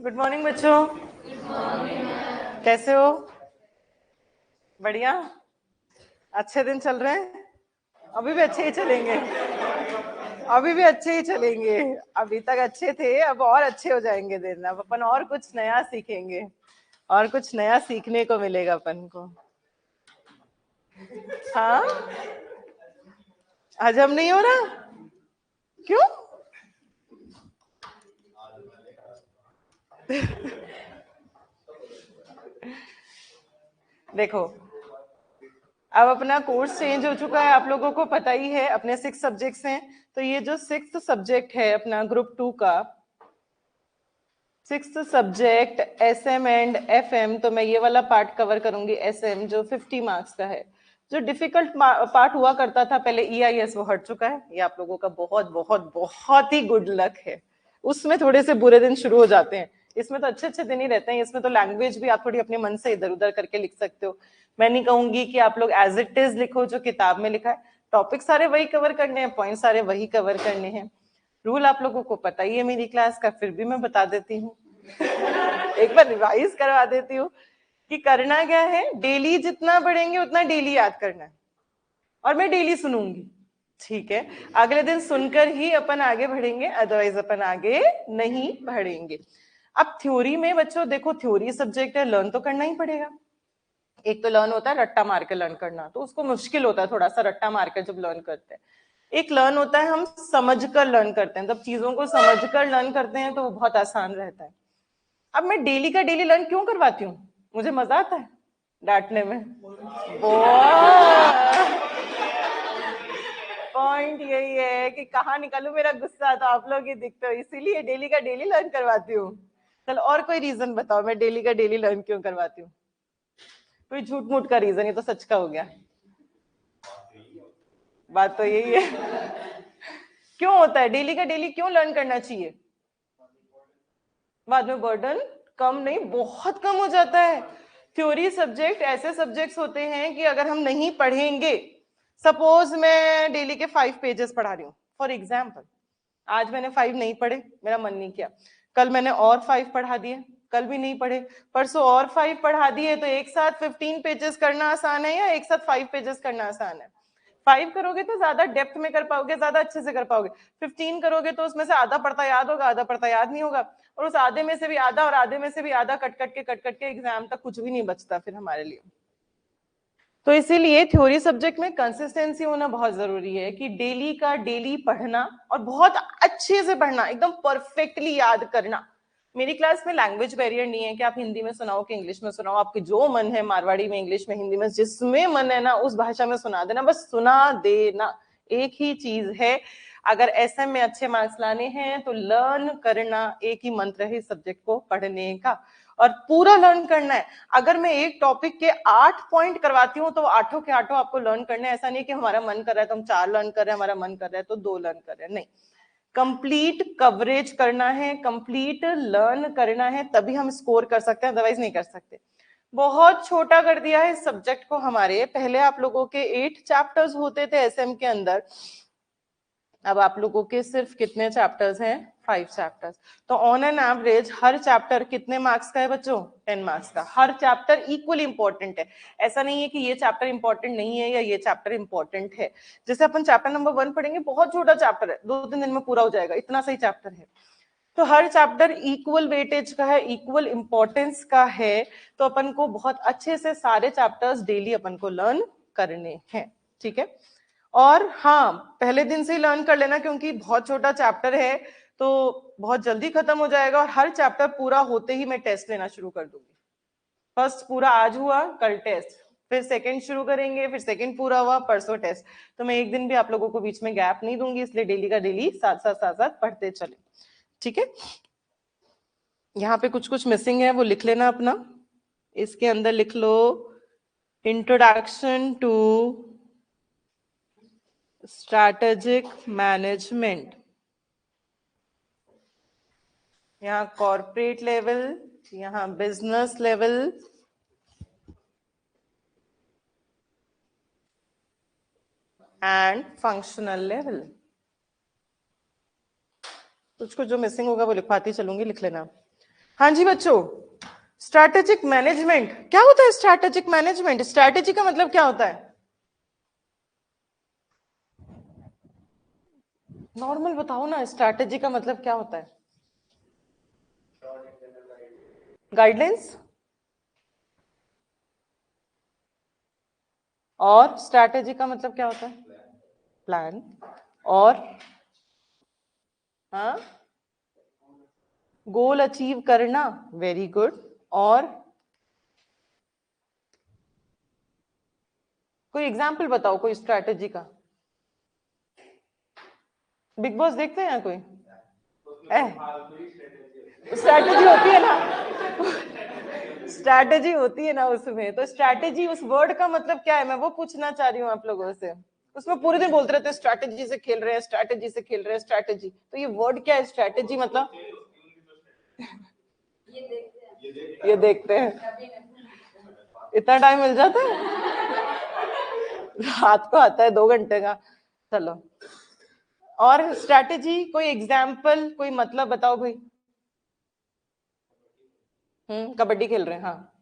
Good morning बच्चों। कैसे हो? बढ़िया। अच्छे दिन चल रहे हैं? अभी भी अच्छे ही चलेंगे। अभी भी अच्छे ही चलेंगे। अभी तक अच्छे थे, अब और अच्छे हो जाएंगे दिन। अब अपन और कुछ नया सीखेंगे, और कुछ नया सीखने को मिलेगा अपन को। हाँ, हजम नहीं हो रहा? क्यों? देखो, अब अपना कोर्स चेंज हो चुका है, आप लोगों को पता ही है। अपने 6 सब्जेक्ट्स हैं, तो ये जो 6th सब्जेक्ट है अपना ग्रुप 2 का 6th subject SM and FM, तो मैं ये वाला पार्ट कवर करूंगी, SM, जो 50 मार्क्स का है। जो डिफिकल्ट पार्ट हुआ करता था पहले, EIS, वो हट चुका है। ये आप लोगों का बहुत बहुत बहुत ही गुड लक है। उसमें थोड़े से बुरे दिन शुरू हो जाते हैं, इसमें तो अच्छे अच्छे दिन ही रहते हैं। इसमें तो लैंग्वेज भी आप थोड़ी अपने मन से इधर उधर करके लिख सकते हो। मैं नहीं कहूंगी कि आप लोग एज इट इज लिखो जो किताब में लिखा है। टॉपिक सारे वही कवर करने हैं, पॉइंट सारे वही कवर करने हैं। रूल आप लोगों को पता ही है मेरी क्लास का, फिर भी मैं बता देती हूँ। एक बार रिवाइज करवा देती हूँ कि करना क्या है। डेली जितना पढ़ेंगे उतना डेली याद करना है, और मैं डेली सुनूंगी, ठीक है? अगले दिन सुनकर ही अपन आगे बढ़ेंगे, अदरवाइज अपन आगे नहीं बढ़ेंगे। अब थ्योरी में बच्चों देखो, थ्योरी सब्जेक्ट है, लर्न तो करना ही पड़ेगा। एक तो लर्न होता है रट्टा मार के लर्न करना, तो उसको मुश्किल होता है थोड़ा सा रट्टा मार के जब लर्न करते हैं। एक लर्न होता है हम समझ कर लर्न करते हैं, जब चीजों को समझ कर लर्न करते हैं तो वो बहुत आसान रहता है। अब मैं डेली का डेली लर्न क्यों करवाती हूँ? मुझे मजा आता है डांटने में। पॉइंट यही है कि कहाँ निकालू मेरा गुस्सा, तो आप लोग ही दिखते हो, इसीलिए डेली का डेली लर्न करवाती हूँ। चलो और कोई रीजन बताओ, मैं डेली का डेली लर्न क्यों करवाती हूँ? कोई झूठ मूठ का रीजन, ये तो सच का हो गया। बात तो यही है। क्यों होता है डेली का डेली क्यों लर्न करना चाहिए? बाद में बर्डन कम नहीं, बहुत कम हो जाता है। थ्योरी सब्जेक्ट ऐसे सब्जेक्ट्स होते हैं कि अगर हम नहीं पढ़ेंगे, सपोज मैं डेली के 5 पेजेस पढ़ा रही हूँ फॉर एग्जाम्पल, आज मैंने 5 नहीं पढ़े, मेरा मन नहीं किया, कल मैंने और 5 पढ़ा दिए, कल भी नहीं पढ़े, परसों और 5 पढ़ा दिए, तो एक साथ 15 पेजेस करना आसान है या एक साथ 5 पेजेस करना आसान है? 5 करोगे तो ज्यादा डेप्थ में कर पाओगे, ज्यादा अच्छे से कर पाओगे। 15 करोगे तो उसमें से आधा पढ़ता याद होगा, आधा पढ़ता याद नहीं होगा, और उस आधे में से भी आधा और आधे में से भी आधा कट कट के एग्जाम तक कुछ भी नहीं बचता फिर हमारे लिए। तो इसीलिए थ्योरी सब्जेक्ट में कंसिस्टेंसी होना बहुत जरूरी है, कि डेली का डेली पढ़ना और बहुत अच्छे से पढ़ना, एकदम परफेक्टली याद करना। मेरी क्लास में लैंग्वेज बैरियर नहीं है कि आप हिंदी में सुनाओ कि इंग्लिश में सुनाओ, आपकी जो मन है, मारवाड़ी में, इंग्लिश में, हिंदी में, जिसमें मन है ना उस भाषा में सुना देना, बस सुना देना, एक ही चीज है। अगर SM में अच्छे मार्क्स लाने हैं तो लर्न करना एक ही मंत्र है इस सब्जेक्ट को पढ़ने का, और पूरा लर्न करना है। अगर मैं एक टॉपिक के 8 पॉइंट करवाती हूँ तो 8 के 8 आपको लर्न करना है। ऐसा नहीं कि हमारा मन कर रहा है तो हम 4 लर्न कर रहे हैं, हमारा मन कर रहा है तो 2 लर्न कर रहे हैं, नहीं। कंप्लीट कवरेज करना है, कंप्लीट लर्न करना है, तभी हम स्कोर कर सकते हैं, अदरवाइज नहीं कर सकते। बहुत छोटा कर दिया है इस सब्जेक्ट को हमारे। पहले आप लोगों के 8 चैप्टर्स होते थे SM के अंदर, अब आप लोगों के सिर्फ कितने चैप्टर्स हैं? 5 चैप्टर्स। तो on an average her chapter कितने मार्क्स का है बच्चों? 10 मार्क्स का। हर चैप्टर इक्वली इंपॉर्टेंट है, ऐसा नहीं है कि ये चैप्टर इंपॉर्टेंट नहीं है या ये चैप्टर इंपॉर्टेंट है। जैसे अपन चैप्टर नंबर 1 पढ़ेंगे, बहुत छोटा चैप्टर है, 2-3 दिन में पूरा हो जाएगा, इतना सही चैप्टर है। तो हर चैप्टर इक्वल वेटेज का है, इक्वल इंपॉर्टेंस का है। तो अपन को बहुत अच्छे से सारे चैप्टर्स डेली अपन को लर्न करने हैं, ठीक है? और हाँ, पहले दिन से ही लर्न कर लेना, क्योंकि बहुत छोटा चैप्टर है तो बहुत जल्दी खत्म हो जाएगा, और हर चैप्टर पूरा होते ही मैं टेस्ट लेना शुरू कर दूंगी। फर्स्ट पूरा आज हुआ, कल टेस्ट, फिर सेकंड शुरू करेंगे, फिर सेकंड पूरा हुआ, परसों टेस्ट। तो मैं एक दिन भी आप लोगों को बीच में गैप नहीं दूंगी, इसलिए डेली का डेली साथ साथ पढ़ते चले, ठीक है? यहाँ पे कुछ कुछ मिसिंग है, वो लिख लेना अपना। इसके अंदर लिख लो इंट्रोडक्शन टू स्ट्रैटेजिक मैनेजमेंट। यहाँ कॉर्पोरेट लेवल, यहाँ business level, and functional level. कुछ कुछ जो मिसिंग होगा वो लिखवाती चलूंगी, लिख लेना। हाँ जी बच्चों, स्ट्रैटेजिक मैनेजमेंट क्या होता है? स्ट्रैटेजिक मैनेजमेंट, स्ट्रैटेजी का मतलब क्या होता है? नॉर्मल बताओ ना, स्ट्रैटेजी का मतलब क्या होता है? गाइडलाइंस। और स्ट्रैटेजी का मतलब क्या होता है? प्लान। और हाँ, गोल अचीव करना। Very good. और कोई एग्जाम्पल बताओ कोई स्ट्रैटेजी का। बिग बॉस देखते हैं यहाँ कोई? स्ट्रैटेजी होती है ना, स्ट्रैटेजी होती है ना उसमें। तो स्ट्रैटेजी उस वर्ड का मतलब क्या है, मैं वो पूछना चाह रही हूँ आप लोगों से। उसमें पूरे दिन बोलते रहते हैं स्ट्रैटेजी से खेल रहे हैं, स्ट्रैटेजी से खेल रहे हैं, स्ट्रैटेजी। तो ये वर्ड क्या है स्ट्रैटेजी मतलब? ये देखते हैं। इतना टाइम मिल जाता है? रात को आता है 2 घंटे का। चलो, और स्ट्रैटेजी कोई एग्जाम्पल, कोई मतलब बताओ भाई। कबड्डी खेल रहे हैं, हाँ।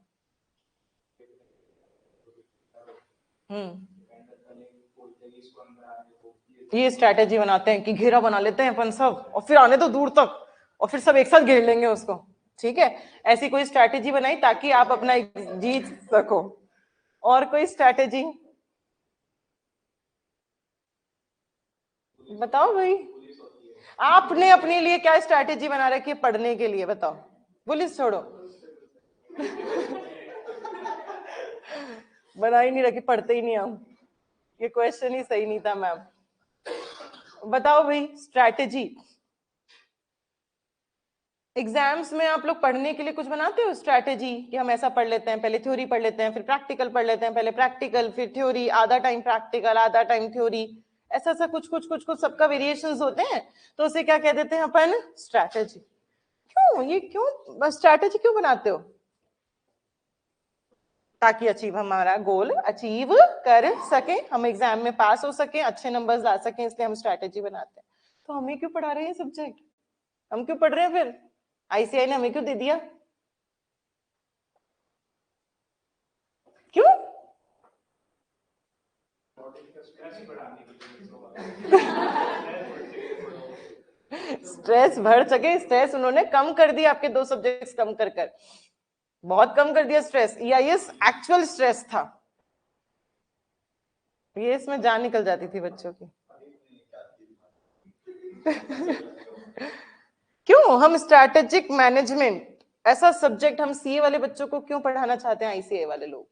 ये स्ट्रैटेजी बनाते हैं कि घेरा बना लेते हैं अपन सब, और फिर आने दो दूर तक, और फिर सब एक साथ घेर लेंगे उसको। ठीक है, ऐसी कोई स्ट्रैटेजी बनाई ताकि आप अपना जीत सको। और कोई स्ट्रैटेजी बताओ भाई। आपने अपने लिए क्या स्ट्रैटेजी बना रखी है पढ़ने के लिए, बताओ। पुलिस छोड़ो, बना ही नहीं रखी, पढ़ते ही नहीं हम। ये क्वेश्चन ही सही नहीं था मैम। बताओ भाई स्ट्रैटेजी। एग्जाम्स में आप लोग पढ़ने के लिए कुछ बनाते हो स्ट्रैटेजी कि हम ऐसा पढ़ लेते हैं, पहले थ्योरी पढ़ लेते हैं, फिर प्रैक्टिकल पढ़ लेते हैं, पहले प्रैक्टिकल फिर थ्योरी, आधा टाइम प्रैक्टिकल आधा टाइम थ्योरी, ऐसा ऐसा कुछ कुछ कुछ कुछ सबका वेरिएशंस होते हैं। तो उसे क्या कह देते हैं अपन? स्ट्रैटेजी। क्यों ये क्यों स्ट्रैटेजी क्यों बनाते हो? ताकि अचीव हमारा गोल अचीव कर सके, हम एग्जाम में पास हो सके, अच्छे नंबर्स ला सके, इसलिए हम स्ट्रैटेजी बनाते हैं। तो हमें क्यों पढ़ा रहे हैं सब्जेक्ट? हम क्यों पढ़ रहे हैं फिर? आईसीआई ने हमें क्यों दे दिया? क्यों? स्ट्रेस बढ़ सके, स्ट्रेस उन्होंने कम कर दिया, आपके 2 सब्जेक्ट्स कम कर कर बहुत कम कर दिया स्ट्रेस। या ये एक्चुअल स्ट्रेस था? ये इसमें जान निकल जाती थी बच्चों की। क्यों हम स्ट्रैटेजिक मैनेजमेंट ऐसा सब्जेक्ट हम सीए वाले बच्चों को क्यों पढ़ाना चाहते हैं, आईसीए वाले लोग?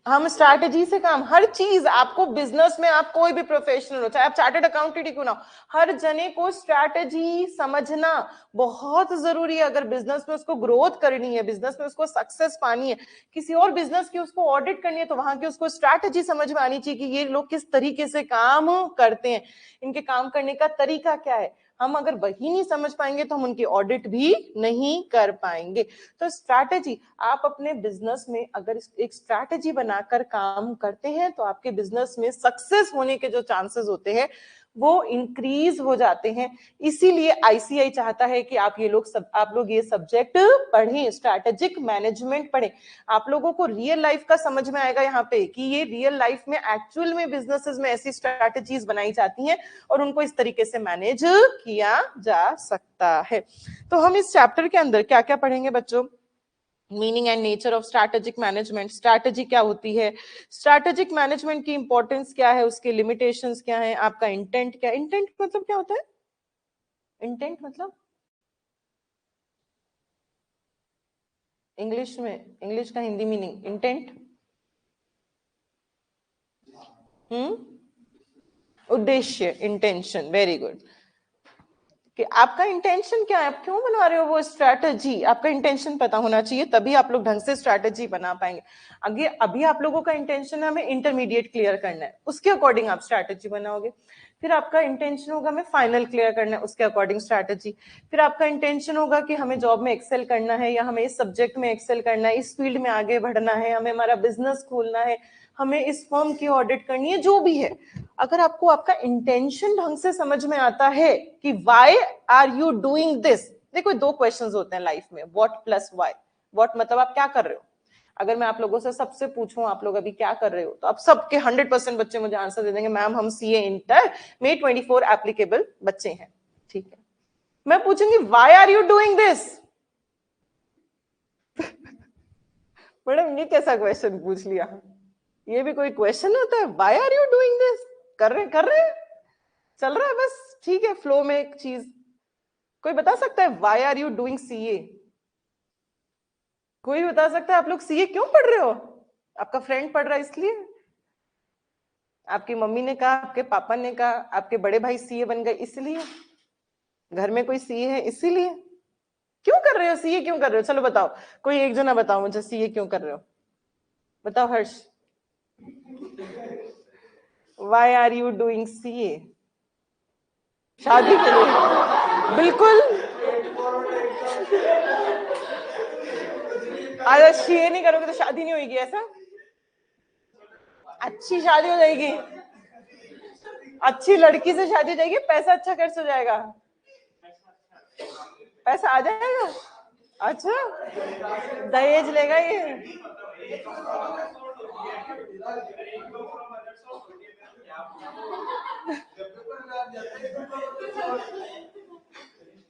हम स्ट्रैटेजी से काम, हर चीज आपको बिजनेस में, आप कोई भी प्रोफेशनल हो, चाहे आप चार्टर्ड अकाउंटेंट ही क्यों ना हो, हर जने को स्ट्रैटेजी समझना बहुत जरूरी है। अगर बिजनेस में उसको ग्रोथ करनी है, बिजनेस में उसको सक्सेस पानी है, किसी और बिजनेस की उसको ऑडिट करनी है, तो वहां की उसको स्ट्रैटेजी समझ में आनी चाहिए कि ये लोग किस तरीके से काम करते हैं, इनके काम करने का तरीका क्या है। हम अगर वही नहीं समझ पाएंगे तो हम उनकी ऑडिट भी नहीं कर पाएंगे। तो स्ट्रैटेजी, आप अपने बिजनेस में अगर एक स्ट्रैटेजी बनाकर काम करते हैं तो आपके बिजनेस में सक्सेस होने के जो चांसेस होते हैं वो इंक्रीज हो जाते हैं। इसीलिए आईसीआई चाहता है कि आप लोग ये सब्जेक्ट पढ़ें, स्ट्रैटेजिक मैनेजमेंट पढ़ें। आप लोगों को रियल लाइफ का समझ में आएगा यहाँ पे कि ये रियल लाइफ में एक्चुअल में बिजनेसेस में ऐसी स्ट्रैटेजीज बनाई जाती हैं और उनको इस तरीके से मैनेज किया जा सकता है। तो हम इस चैप्टर के अंदर क्या क्या पढ़ेंगे बच्चों? Meaning and nature of strategic management, strategy क्या होती है, स्ट्रैटेजिक मैनेजमेंट की इंपॉर्टेंस क्या है, उसके लिमिटेशंस क्या है, आपका इंटेंट क्या, इंटेंट मतलब क्या होता है? इंटेंट मतलब इंग्लिश में, इंग्लिश का हिंदी मीनिंग इंटेंट। उद्देश्य, इंटेंशन, वेरी गुड। कि आपका इंटेंशन क्या है, आप क्यों बना रहे हो वो स्ट्रैटेजी, आपका इंटेंशन पता होना चाहिए, तभी आप लोग ढंग से स्ट्रैटेजी बना पाएंगे। आगे अभी आप लोगों का इंटेंशन है हमें इंटरमीडिएट क्लियर करना है, उसके अकॉर्डिंग आप स्ट्रैटेजी बनाओगे। फिर आपका इंटेंशन होगा हमें फाइनल क्लियर करना है, उसके अकॉर्डिंग स्ट्रैटेजी। फिर आपका इंटेंशन होगा कि हमें जॉब में एक्सेल करना है, या हमें इस सब्जेक्ट में एक्सेल करना है, इस फील्ड में आगे बढ़ना है, हमें हमारा बिजनेस खोलना है, हमें इस फर्म की ऑडिट करनी है, जो भी है। अगर आपको आपका इंटेंशन ढंग से समझ में आता है कि why are you doing this, देखो दो क्वेश्चंस होते हैं लाइफ में, व्हाट प्लस व्हाई। व्हाट मतलब आप क्या कर रहे हो। अगर मैं आप लोगों से सबसे पूछूं आप लोग अभी क्या कर रहे हो, तो आप सबके 100% बच्चे मुझे आंसर दे देंगे, मैम हम सीए इंटर में 24 एप्लीकेबल बच्चे हैं। ठीक है, मैं पूछूंगी why are you doing this. Madam ये कैसा क्वेश्चन पूछ लिया, ये भी कोई क्वेश्चन होता है, why are you doing this. कर रहे चल रहा है बस, ठीक है, फ्लो में एक चीज। कोई बता सकता है why are you doing CA? कोई बता सकता है आप लोग सीए क्यों पढ़ रहे हो? आपका फ्रेंड पढ़ रहा है इसलिए, आपकी मम्मी ने कहा, आपके पापा ने कहा, आपके बड़े भाई सीए बन गए इसलिए, घर में कोई सीए है इसीलिए? क्यों कर रहे हो सीए, क्यों कर रहे हो? चलो बताओ, कोई एक जना बताओ मुझे सीए क्यों कर रहे हो। बताओ Harsh, why are you doing CA? शादी के लिए, बिल्कुल। अगर सीए नहीं करोगे तो शादी नहीं होगी, ऐसा? अच्छी शादी हो जाएगी, अच्छी लड़की से शादी हो जाएगी, पैसा अच्छा खर्च हो जाएगा, पैसा आ जाएगा। अच्छा, दहेज लेगा ये?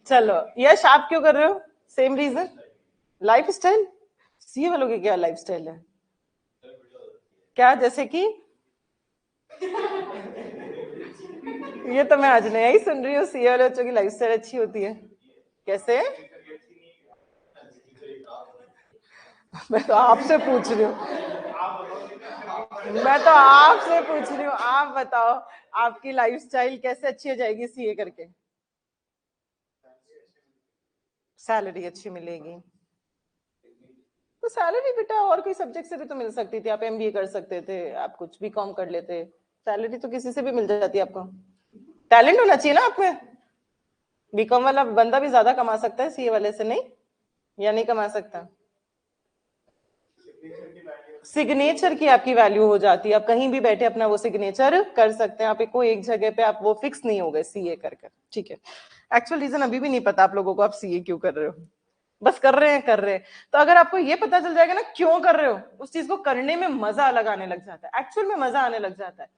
चलो यश, आप क्यों कर रहे हो? Same reason, life style. CA वालों की क्या लाइफ स्टाइल है? क्या, जैसे कि? ये तो मैं आज नया ही सुन रही हूँ, सीए वाले बच्चों की लाइफ स्टाइल अच्छी होती है। कैसे? मैं तो आपसे पूछ रही हूँ, मैं तो आपसे पूछ रही हूँ, आप बताओ आपकी लाइफ स्टाइल कैसे अच्छी हो जाएगी सीए करके? सैलरी अच्छी मिलेगी, तो सैलरी बेटा और कोई सब्जेक्ट से भी तो मिल सकती थी, आप एमबीए कर सकते थे, आप कुछ भी कॉम कर लेते, सैलरी तो किसी से भी मिल जाती है आपको। टैलेंट होना चाहिए ना आप में। बीकॉम वाला बंदा भी ज्यादा कमा सकता है सीए वाले से, नहीं? या नहीं कमा सकता? सिग्नेचर की आपकी वैल्यू हो जाती है, आप कहीं भी बैठे अपना वो सिग्नेचर कर सकते हैं, आप कोई एक जगह पे आप वो फिक्स नहीं हो गए सीए कर कर। ठीक है, एक्चुअल रीजन अभी भी नहीं पता आप लोगों को, आप सीए क्यों कर रहे हो, बस कर रहे हैं। तो अगर आपको ये पता चल जाएगा ना क्यों कर रहे हो, उस चीज को करने में मजा अलग आने लग जाता है, एक्चुअल में मजा आने लग जाता है।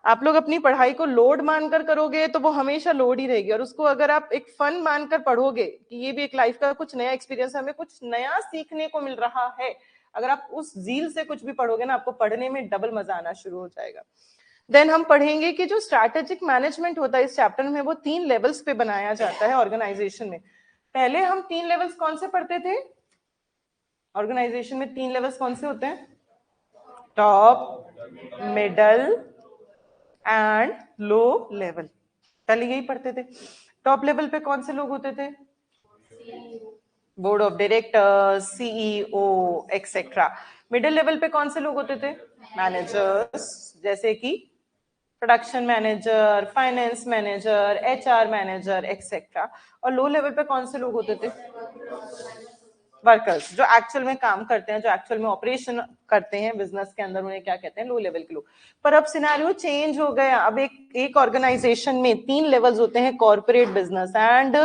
आप लोग अपनी पढ़ाई को लोड मानकर करोगे तो वो हमेशा लोड ही रहेगी, और उसको अगर आप एक फन मानकर पढ़ोगे कि ये भी एक लाइफ का कुछ नया एक्सपीरियंस है, हमें कुछ नया सीखने को मिल रहा है, अगर आप उस जील से कुछ भी पढ़ोगे ना, आपको पढ़ने में डबल मजा आना शुरू हो जाएगा। देन हम पढ़ेंगे कि जो स्ट्रैटेजिक मैनेजमेंट होता है इस चैप्टर में, वो 3 लेवल्स पे बनाया जाता है ऑर्गेनाइजेशन में। पहले हम 3 लेवल्स कौन से पढ़ते थे ऑर्गेनाइजेशन में? 3 लेवल्स कौन से होते हैं? Top, middle and low level. पहले यही पढ़ते थे। टॉप लेवल पे कौन से लोग होते थे? Board of directors, CEO etcetera. Middle level पे कौन से लोग होते थे? मैनेजर्स, जैसे कि production manager, finance manager, HR manager etcetera. और लो लेवल पे कौन से लोग होते थे? वर्कर्स, जो एक्चुअल में काम करते हैं, जो एक्चुअल में ऑपरेशन करते हैं बिजनेस के अंदर, उन्हें क्या कहते हैं? लो लेवल के लोग। पर अब सिनेरियो चेंज हो गया, अब एक ऑर्गेनाइजेशन में 3 लेवल्स होते हैं, corporate, business and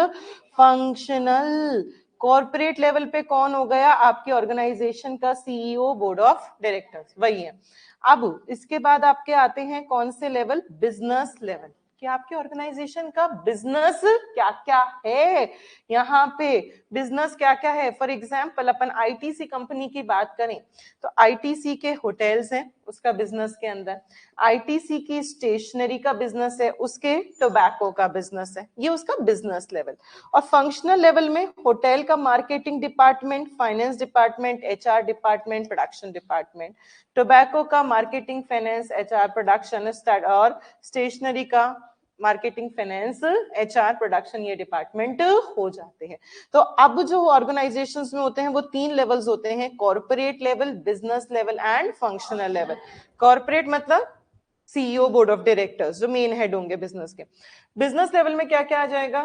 functional. Corporate level पे कौन हो गया? आपके ऑर्गेनाइजेशन का सीईओ, बोर्ड ऑफ डायरेक्टर्स, वही है। अब इसके बाद आपके आते हैं कौन से लेवल? बिजनेस लेवल, कि आपके ऑर्गेनाइजेशन का बिजनेस क्या क्या है। यहाँ पे बिजनेस क्या क्या है, for example upon ITC company की बात करें तो आईटीसी के होटल्स हैं उसका बिजनेस के अंदर, आईटीसी की स्टेशनरी का बिजनेस है, उसके टोबैको का बिजनेस है, ये उसका बिजनेस लेवल। और फंक्शनल लेवल में होटल का marketing department, finance department, HR department, production department, tobacco का मार्केटिंग, फाइनेंस, एचआर, प्रोडक्शन, और स्टेशनरी का मार्केटिंग, फाइनेंस, एचआर, प्रोडक्शन, ये डिपार्टमेंट हो जाते हैं। तो अब जो ऑर्गेनाइजेशंस में होते हैं वो 3 लेवल्स होते हैं, corporate level, business level and functional level. Corporate मतलब सीईओ, बोर्ड ऑफ डायरेक्टर्स, जो मेन हेड होंगे बिजनेस के। बिजनेस लेवल में क्या क्या आ जाएगा?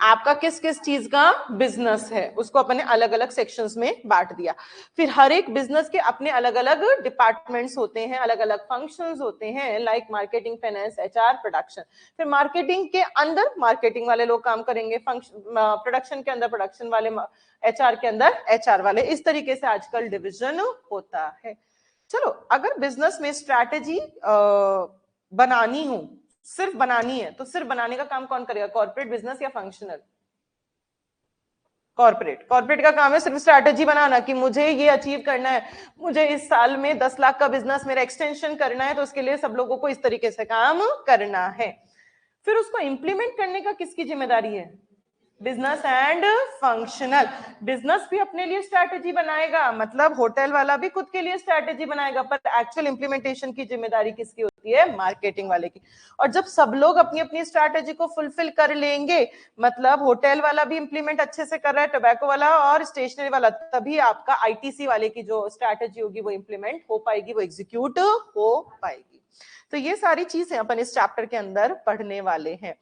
आपका किस किस चीज का बिजनेस है उसको अपने अलग अलग सेक्शंस में बांट दिया। फिर हर एक बिजनेस के अपने अलग अलग डिपार्टमेंट्स होते हैं, अलग अलग फंक्शंस होते हैं, like marketing, finance, HR, production. फिर मार्केटिंग के अंदर मार्केटिंग वाले लोग काम करेंगे, प्रोडक्शन के अंदर प्रोडक्शन वाले, एचआर के अंदर एचआर वाले। इस तरीके से आजकल डिविजन होता है। चलो, अगर बिजनेस में स्ट्रैटेजी बनानी हो, सिर्फ बनानी है, तो सिर्फ बनाने का काम कौन करेगा, कॉर्पोरेट बिजनेस या फंक्शनल? कॉर्पोरेट। कॉर्पोरेट का काम है सिर्फ स्ट्रैटेजी बनाना कि मुझे ये अचीव करना है, मुझे इस साल में 10 लाख का बिजनेस मेरा एक्सटेंशन करना है, तो उसके लिए सब लोगों को इस तरीके से काम करना है। फिर उसको इंप्लीमेंट करने का किसकी जिम्मेदारी है, बिजनेस एंड फंक्शनल। बिजनेस भी अपने लिए स्ट्रैटेजी बनाएगा, मतलब होटल वाला भी खुद के लिए स्ट्रैटेजी बनाएगा, पर एक्चुअल इंप्लीमेंटेशन की जिम्मेदारी किसकी होती है, मार्केटिंग वाले की। और जब सब लोग अपनी अपनी स्ट्रैटेजी को फुलफिल कर लेंगे, मतलब होटल वाला भी इंप्लीमेंट अच्छे से कर रहा है, टोबैको वाला और स्टेशनरी वाला, तभी आपका आईटीसी वाले की जो स्ट्रैटेजी होगी वो इंप्लीमेंट हो पाएगी, वो एग्जीक्यूट हो पाएगी। तो ये सारी चीजें अपन इस चैप्टर के अंदर पढ़ने वाले हैं।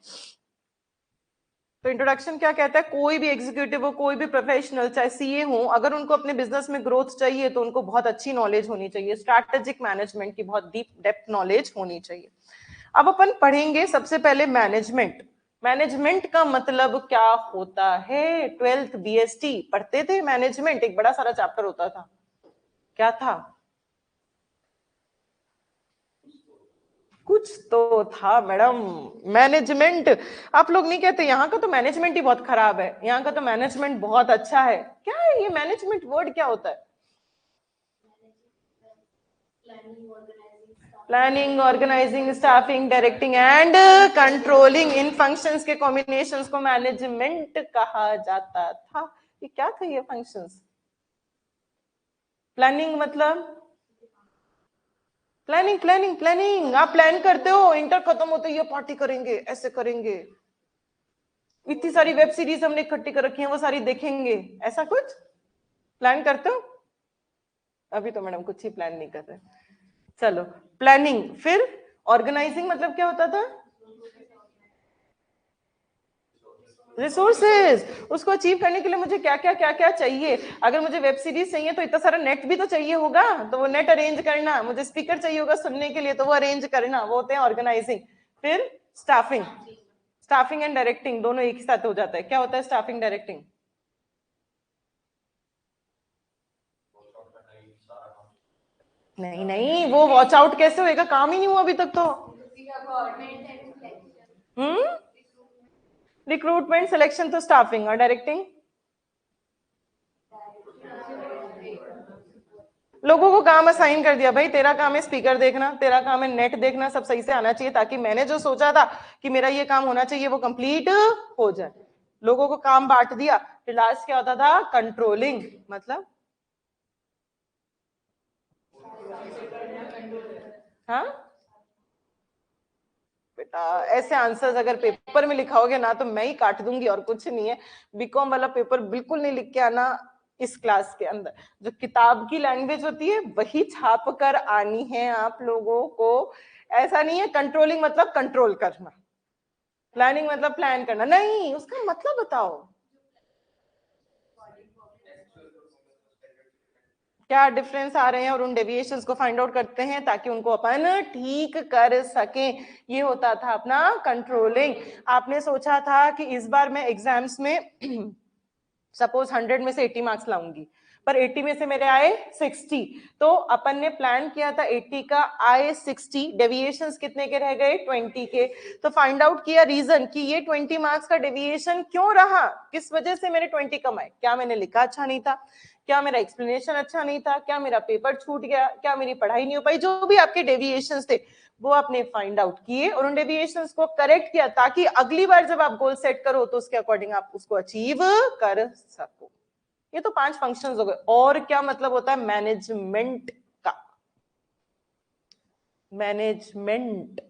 तो इंट्रोडक्शन क्या कहता है, कोई भी एग्जीक्यूटिव हो, कोई भी प्रोफेशनल, चाहे सीए हो, अगर उनको अपने बिजनेस में ग्रोथ चाहिए तो उनको बहुत अच्छी नॉलेज होनी चाहिए, स्ट्रैटेजिक मैनेजमेंट की बहुत डीप डेप्थ नॉलेज होनी चाहिए। अब अपन पढ़ेंगे सबसे पहले मैनेजमेंट। मैनेजमेंट का मतलब क्या होता है, 12th बीएसटी पढ़ते थे, मैनेजमेंट एक बड़ा सारा चैप्टर होता था, क्या था, कुछ तो था मैडम, मैनेजमेंट। आप लोग नहीं कहते यहाँ का तो मैनेजमेंट ही बहुत खराब है, यहाँ का तो मैनेजमेंट बहुत अच्छा है, क्या है ये मैनेजमेंट वर्ड क्या होता है? Planning, organizing, staffing, directing and controlling, इन फंक्शंस के कॉम्बिनेशंस को मैनेजमेंट कहा जाता था। ये क्या था ये फंक्शंस? प्लानिंग मतलब प्लानिंग, प्लानिंग, प्लानिंग, आप प्लान करते हो, इंटर खत्म होते ये पार्टी करेंगे, ऐसे करेंगे, इतनी सारी वेब सीरीज हमने इकट्ठी कर रखी है, वो सारी देखेंगे, ऐसा कुछ प्लान करते हो? अभी तो मैडम कुछ ही प्लान नहीं कर रहे। चलो, प्लानिंग। फिर ऑर्गेनाइजिंग मतलब क्या होता था, रिसोर्सेज, उसको अचीव करने के लिए मुझे क्या क्या क्या क्या चाहिए। अगर मुझे वेब सीरीज चाहिए तो इतना सारा नेट भी तो चाहिए होगा, तो वो नेट अरेंज करना, मुझे स्पीकर चाहिए होगा सुनने के लिए, तो वो अरेंज करना, वो होते हैं ऑर्गेनाइजिंग। फिर स्टाफिंग, स्टाफिंग एंड डायरेक्टिंग दोनों एक ही साथ हो जाता है। क्या होता है स्टाफिंग, डायरेक्टिंग? नहीं नहीं, वो वॉच आउट कैसे होएगा, काम ही नहीं हुआ अभी तक तो। रिक्रूटमेंट, सिलेक्शन तो स्टाफिंग, और डायरेक्टिंग लोगों को काम असाइन कर दिया, भाई तेरा काम है स्पीकर देखना, तेरा काम है नेट देखना, सब सही से आना चाहिए, ताकि मैंने जो सोचा था कि मेरा ये काम होना चाहिए वो कंप्लीट हो जाए। लोगों को काम बांट दिया। फिर लास्ट क्या होता था, कंट्रोलिंग, मतलब हाँ बेटा, ऐसे आंसर्स अगर पेपर में लिखाओगे ना तो मैं ही काट दूंगी, और कुछ नहीं है। बीकॉम वाला पेपर बिल्कुल नहीं लिख के आना इस क्लास के अंदर, जो किताब की लैंग्वेज होती है वही छाप कर आनी है आप लोगों को। ऐसा नहीं है कंट्रोलिंग मतलब कंट्रोल करना, प्लानिंग मतलब प्लान करना, नहीं, उसका मतलब बताओ क्या डिफरेंस आ रहे हैं, और उन डेविएशंस को फाइंड आउट करते हैं ताकि उनको अपन ठीक कर सकें। ये होता था अपना कंट्रोलिंग। आपने सोचा था कि इस बार मैं एग्जाम्स में सपोज 100 में से 80 मार्क्स लाऊंगी, पर 80 में से मेरे आए 60, तो अपन ने प्लान किया था 80 का, आए 60, डेविएशंस कितने के रह गए, 20 के। तो फाइंड आउट किया रीजन कि ये 20 मार्क्स का डेविएशन क्यों रहा, किस वजह से मेरे 20 कम आए, क्या मैंने लिखा अच्छा नहीं था, क्या मेरा एक्सप्लेनेशन अच्छा नहीं था, क्या मेरा पेपर छूट गया, क्या मेरी पढ़ाई नहीं हो पाई, जो भी आपके डेविएशंस थे वो आपने फाइंड आउट किए और उन डेविएशंस को करेक्ट किया, ताकि अगली बार जब आप गोल सेट करो तो उसके अकॉर्डिंग आप उसको अचीव कर सको। ये तो 5 फंक्शंस हो गए। और क्या मतलब होता है मैनेजमेंट का, मैनेजमेंट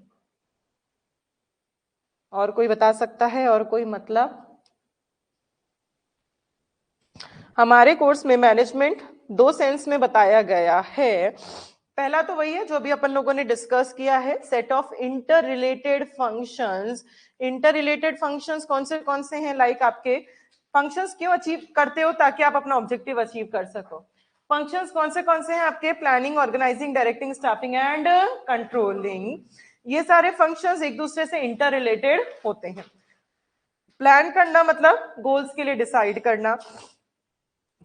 और कोई बता सकता है, और कोई मतलब? हमारे कोर्स में मैनेजमेंट 2 सेंस में बताया गया है। पहला तो वही है जो अभी अपन लोगों ने डिस्कस किया है, set of interrelated functions. Inter related functions कौन से हैं? लाइक आपके फंक्शंस क्यों अचीव करते हो? ताकि आप अपना ऑब्जेक्टिव अचीव कर सको। फंक्शंस कौन से हैं आपके? Planning, organizing, directing, staffing and controlling. ये सारे फंक्शंस एक दूसरे से इंटर रिलेटेड होते हैं। प्लान करना मतलब गोल्स के लिए डिसाइड करना,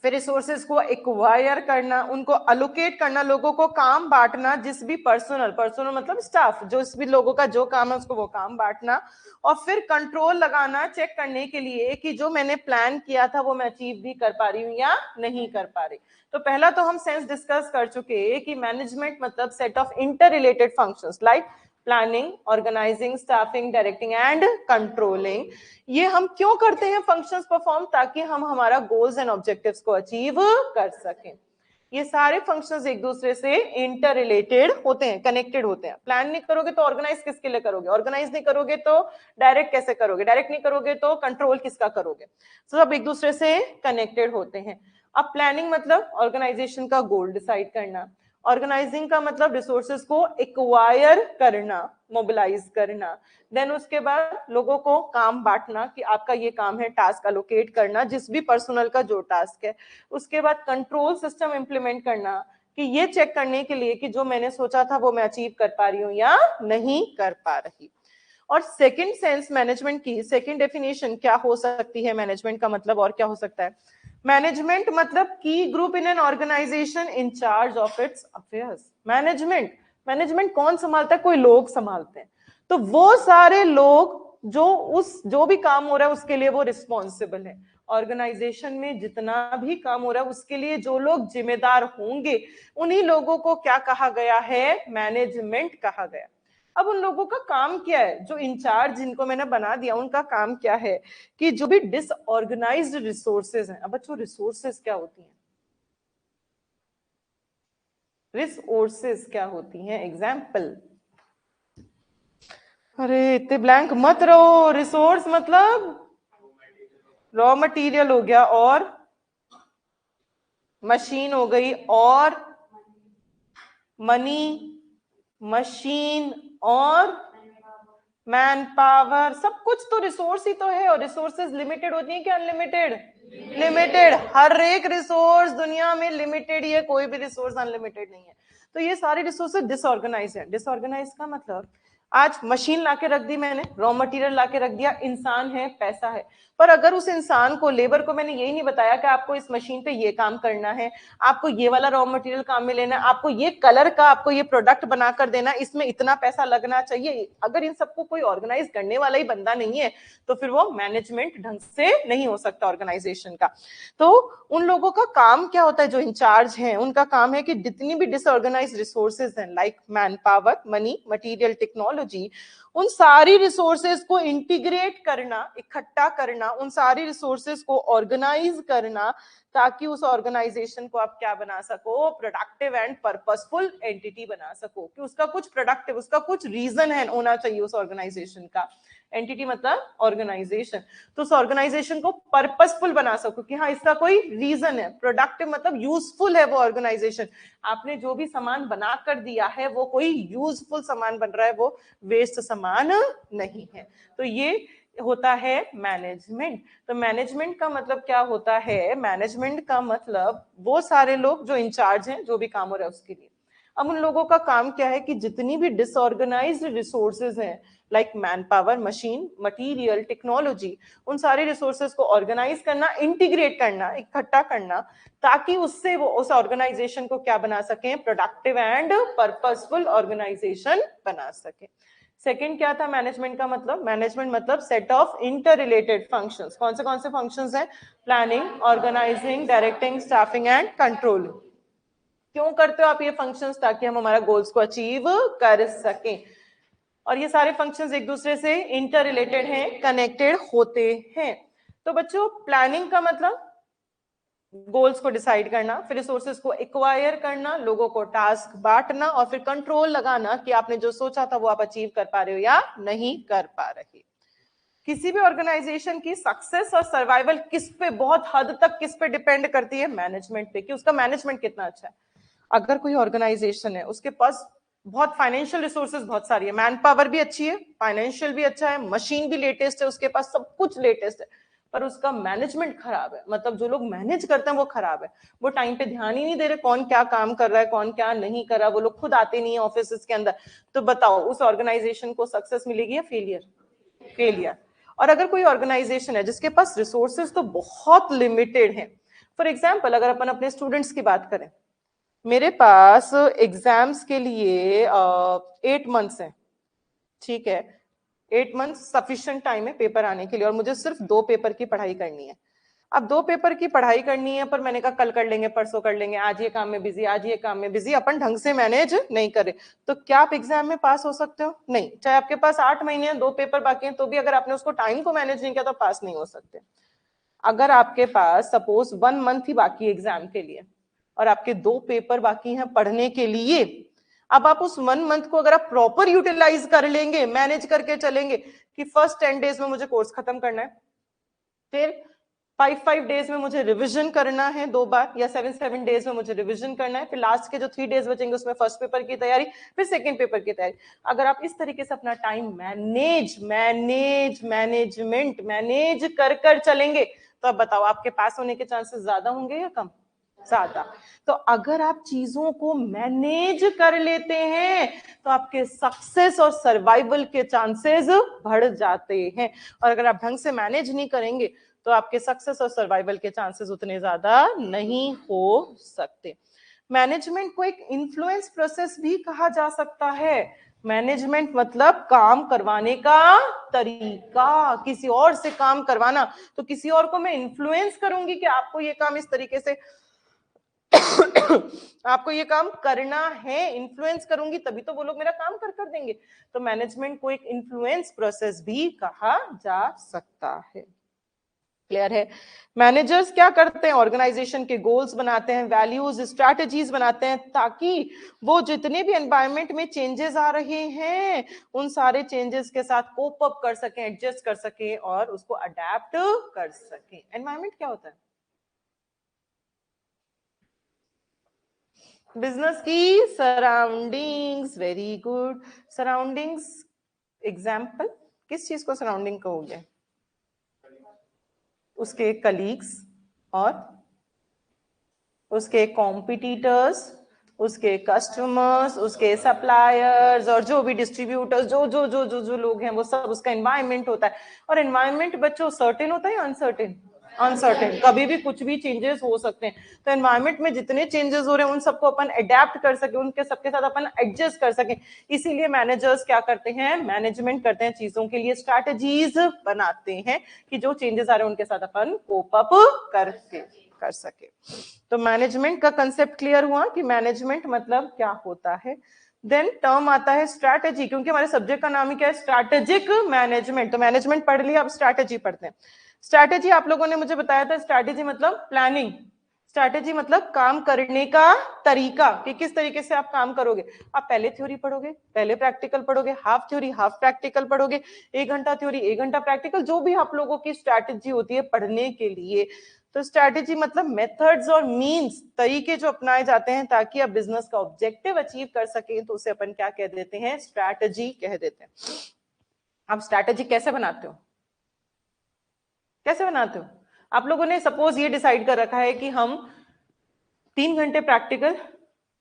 फिर रिसोर्सेज को एक्वायर करना, उनको अलोकेट करना, लोगों को काम बांटना, जिस भी पर्सनल मतलब स्टाफ, जो इस भी लोगों का जो काम है उसको वो काम बांटना, और फिर कंट्रोल लगाना चेक करने के लिए कि जो मैंने प्लान किया था वो मैं अचीव भी कर पा रही हूँ या नहीं कर पा रही। तो पहला तो हम सेंस डिस्कस कर चुके कि मैनेजमेंट मतलब set of interrelated functions like planning, organizing, staffing, directing and controlling. ये हम क्यों करते हैं फंक्शंस परफॉर्म? ताकि हम हमारा गोल्स एंड ऑब्जेक्टिव्स को अचीव कर सकें। ये सारे फंक्शंस एक दूसरे से इंटर रिलेटेड होते हैं, कनेक्टेड होते हैं। प्लान नहीं करोगे तो ऑर्गेनाइज किसके लिए करोगे? ऑर्गेनाइज नहीं करोगे तो डायरेक्ट कैसे करोगे? डायरेक्ट नहीं करोगे तो कंट्रोल किसका करोगे? सब एक दूसरे से कनेक्टेड होते हैं। अब प्लानिंग मतलब ऑर्गेनाइजेशन का गोल डिसाइड करना, ऑर्गेनाइजिंग का मतलब रिसोर्सेज को एक्वायर करना, मोबिलाइज करना, देन उसके बाद लोगों को काम बांटना कि आपका ये काम है, टास्क अलोकेट करना, जिस भी पर्सनल का जो टास्क है। उसके बाद कंट्रोल सिस्टम इंप्लीमेंट करना कि ये चेक करने के लिए कि जो मैंने सोचा था वो मैं अचीव कर पा रही हूँ या नहीं कर पा रही। और सेकंड सेंस मैनेजमेंट की सेकंड डेफिनेशन क्या हो सकती है? मैनेजमेंट का मतलब और क्या हो सकता है? मैनेजमेंट मतलब की group in an organization in charge of its affairs. Management कौन संभालता है? कोई लोग संभालते हैं। तो वो सारे लोग जो भी काम हो रहा है उसके लिए वो रिस्पॉन्सिबल है। ऑर्गेनाइजेशन में जितना भी काम हो रहा है उसके लिए जो लोग जिम्मेदार होंगे उन्हीं लोगों को क्या कहा गया है? मैनेजमेंट कहा गया। अब उन लोगों का काम क्या है? जो इंचार्ज जिनको मैंने बना दिया उनका काम क्या है कि जो भी डिसऑर्गेनाइज्ड रिसोर्सेज हैं। अब बच्चों रिसोर्सेज क्या होती हैं? रिसोर्सेज क्या होती हैं? एग्जाम्पल। अरे इतने ब्लैंक मत रहो। रिसोर्स मतलब रॉ मटेरियल हो गया, और मशीन हो गई, और मनी, मशीन और मैन पावर, सब कुछ तो रिसोर्स ही तो है। और रिसोर्सेज लिमिटेड होती है कि अनलिमिटेड? लिमिटेड। हर एक रिसोर्स दुनिया में लिमिटेड ही है, कोई भी रिसोर्स अनलिमिटेड नहीं है। तो ये सारे रिसोर्सेज डिसऑर्गेनाइज है। डिसऑर्गेनाइज का मतलब आज मशीन लाके रख दी मैंने, रॉ मटेरियल लाके रख दिया, इंसान है, पैसा है, पर अगर उस इंसान को, लेबर को मैंने यही नहीं बताया कि आपको इस मशीन पे ये काम करना है, आपको ये वाला रॉ मटेरियल काम में लेना है, आपको ये कलर का आपको ये प्रोडक्ट बनाकर देना, इसमें इतना पैसा लगना चाहिए, अगर इन सबको कोई ऑर्गेनाइज करने वाला ही बंदा नहीं है तो फिर वो मैनेजमेंट ढंग से नहीं हो सकता ऑर्गेनाइजेशन का। तो उन लोगों का काम क्या होता है? जो इंचार्ज हैं उनका काम है कि जितनी भी डिसऑर्गेनाइज रिसोर्सेज हैं like man power, money, material, technology, उन सारी रिसोर्सेज को इंटीग्रेट करना, इकट्ठा करना, उन सारी रिसोर्सेज को ऑर्गेनाइज करना, ताकि उस ऑर्गेनाइजेशन को आप क्या बना सको? प्रोडक्टिव एंड पर्पसफुल एंटिटी बना सको। कि उसका कुछ प्रोडक्टिव, उसका कुछ रीजन है होना चाहिए उस ऑर्गेनाइजेशन का। एंटिटी मतलब ऑर्गेनाइजेशन। तो उस ऑर्गेनाइजेशन को पर्पसफुल बना सको कि हाँ इसका कोई रीजन है। प्रोडक्टिव मतलब यूजफुल है वो ऑर्गेनाइजेशन। आपने जो भी सामान बना कर दिया है वो कोई यूजफुल सामान बन रहा है, वो वेस्ट सामान नहीं है। तो ये होता है मैनेजमेंट। तो मैनेजमेंट का मतलब क्या होता है? मैनेजमेंट का मतलब वो सारे लोग जो इंचार्ज हैं जो भी काम हो रहा है उसके लिए। अब उन लोगों का काम क्या है कि जितनी भी डिसऑर्गेनाइज्ड रिसोर्सेज हैं like man power, machine, material, technology, उन सारे रिसोर्सेज को ऑर्गेनाइज करना, इंटीग्रेट करना, इकट्ठा करना, ताकि उससे वो उस ऑर्गेनाइजेशन को क्या बना सके? प्रोडक्टिव एंड पर्पसफुल ऑर्गेनाइजेशन बना सके। सेकंड क्या था मैनेजमेंट का मतलब? मैनेजमेंट मतलब set of interrelated functions. कौन से फंक्शंस हैं? Planning, organizing, directing, staffing and controlling. क्यों करते हो आप ये फंक्शंस? ताकि हम हमारा गोल्स को अचीव कर सकें। और ये सारे फंक्शंस एक दूसरे से इंटर रिलेटेड हैं, कनेक्टेड होते हैं। तो बच्चों प्लानिंग का मतलब गोल्स को डिसाइड करना, फिर रिसोर्सेज को एक्वायर करना, लोगों को टास्क बांटना, और फिर कंट्रोल लगाना कि आपने जो सोचा था वो आप अचीव कर पा रहे हो या नहीं कर पा रहे। किसी भी ऑर्गेनाइजेशन की सक्सेस और सर्वाइवल किस पे, बहुत हद तक किस पे डिपेंड करती है? मैनेजमेंट पे, कि उसका मैनेजमेंट कितना अच्छा है। अगर कोई ऑर्गेनाइजेशन है उसके पास बहुत फाइनेंशियल रिसोर्सेज बहुत सारी है, मैन पावर भी अच्छी है, फाइनेंशियल भी अच्छा है, मशीन भी लेटेस्ट है, उसके पास सब कुछ लेटेस्ट है, पर उसका मैनेजमेंट खराब है, मतलब जो लोग मैनेज करते हैं वो खराब है, वो टाइम पे ध्यान ही नहीं दे रहे कौन क्या काम कर रहा है कौन क्या नहीं कर रहा, वो लोग खुद आते नहीं है ऑफिस के अंदर, तो बताओ उस ऑर्गेनाइजेशन को सक्सेस मिलेगी या फेलियर? फेलियर। और अगर कोई ऑर्गेनाइजेशन है जिसके पास रिसोर्सेज तो बहुत लिमिटेड है, फॉर एग्जाम्पल अगर अपन अपने स्टूडेंट्स की बात करें, मेरे पास एग्जाम्स के लिए 8 मंथ्स है, ठीक है, 8 मंथ्स सफिशिएंट टाइम है पेपर आने के लिए, और मुझे सिर्फ 2 पेपर की पढ़ाई करनी है। अब 2 पेपर की पढ़ाई करनी है, पर मैंने कहा कल कर लेंगे परसों कर लेंगे, आज ये काम में बिजी, आज ये काम में बिजी, अपन ढंग से मैनेज नहीं करे, तो क्या आप एग्जाम में पास हो सकते हो? नहीं। चाहे आपके पास 8 महीने हैं, 2 पेपर बाकी हैं, तो भी अगर आपने उसको टाइम को मैनेज नहीं किया तो पास नहीं हो सकते। अगर आपके पास सपोज 1 मंथ ही बाकी एग्जाम के लिए और आपके 2 पेपर बाकी हैं पढ़ने के लिए, अब आप उस 1 मंथ को अगर आप प्रॉपर यूटिलाइज कर लेंगे, मैनेज करके चलेंगे कि फर्स्ट 10 डेज में मुझे कोर्स खत्म करना है, फिर 5 डेज में मुझे रिवीजन करना है 2 बार, या 7 डेज में मुझे रिवीजन करना है, फिर लास्ट के जो 3 डेज बचेंगे उसमें फर्स्ट पेपर की तैयारी, फिर सेकंड पेपर की तैयारी। अगर आप इस तरीके से अपना टाइम मैनेज कर चलेंगे, तो अब बताओ आपके पास होने के चांसेस ज्यादा होंगे या कम? ज्यादा। तो अगर आप चीजों को मैनेज कर लेते हैं तो आपके सक्सेस और सर्वाइवल के चांसेस बढ़ जाते हैं, और अगर आप ढंग से मैनेज नहीं करेंगे तो आपके सक्सेस और सर्वाइवल के चांसेस उतने ज्यादा नहीं हो सकते। मैनेजमेंट को एक इन्फ्लुएंस प्रोसेस भी कहा जा सकता है। मैनेजमेंट मतलब काम करवाने का तरीका, किसी और से काम करवाना, तो किसी और को मैं इन्फ्लुएंस करूंगी कि आपको ये काम इस तरीके से आपको ये काम करना है, इन्फ्लुएंस करूंगी तभी तो वो लोग मेरा काम कर देंगे। तो मैनेजमेंट को एक इन्फ्लुएंस प्रोसेस भी कहा जा सकता है। क्लियर है? मैनेजर्स क्या करते हैं? ऑर्गेनाइजेशन के गोल्स बनाते हैं, वैल्यूज स्ट्रैटेजीज बनाते हैं, ताकि वो जितने भी एनवायरनमेंट में चेंजेस आ रहे हैं उन सारे चेंजेस के साथ कोप अप कर सकें, एडजस्ट कर सकें और उसको अडेप्ट कर सकें। एनवायरनमेंट क्या होता है? बिजनेस की surroundings. Very good. Surroundings example, किस चीज को सराउंडिंग कहोगे? उसके कलीग्स और उसके कॉम्पिटिटर्स, उसके कस्टमर्स, उसके सप्लायर्स और जो भी डिस्ट्रीब्यूटर्स, जो लोग हैं वो सब उसका एनवायरनमेंट होता है। और एनवायरनमेंट बच्चों सर्टेन होता है या अनसर्टेन? अनसर्टेन। कभी भी कुछ भी चेंजेस हो सकते हैं, तो एनवायरनमेंट में जितने चेंजेस हो रहे हैं उन सबको अपन अडेप्ट कर सके, उनके सबके साथ अपन एडजस्ट कर सके। इसीलिए मैनेजर्स क्या करते हैं? मैनेजमेंट करते हैं, चीजों के लिए स्ट्रैटेजीज बनाते हैं कि जो चेंजेस आ रहे हैं उनके साथ अपन कोप अप कर सके। तो मैनेजमेंट का कंसेप्ट क्लियर हुआ कि मैनेजमेंट मतलब क्या होता है। देन टर्म आता है स्ट्रैटेजी, क्योंकि हमारे सब्जेक्ट का नाम ही क्या है? Strategic management. तो मैनेजमेंट पढ़ लिया, अब स्ट्रैटेजी पढ़ते हैं। स्ट्रैटेजी आप लोगों ने मुझे बताया था, स्ट्रैटेजी मतलब प्लानिंग, स्ट्रैटेजी मतलब काम करने का तरीका, कि किस तरीके से आप काम करोगे। आप पहले थ्योरी पढ़ोगे, पहले प्रैक्टिकल पढ़ोगे, हाफ थ्योरी हाफ प्रैक्टिकल पढ़ोगे, 1 घंटा थ्योरी 1 घंटा प्रैक्टिकल, जो भी आप लोगों की स्ट्रैटेजी होती है पढ़ने के लिए। तो स्ट्रैटेजी मतलब मेथड्स और मीन्स, तरीके जो अपनाए जाते हैं ताकि आप बिजनेस का ऑब्जेक्टिव अचीव कर सकें, तो उसे अपन क्या कह देते हैं? स्ट्रैटेजी कह देते हैं। आप स्ट्रैटेजी कैसे बनाते हो? कैसे बनाते हो? आप लोगों ने सपोज ये डिसाइड कर रखा है कि हम 3 घंटे प्रैक्टिकल,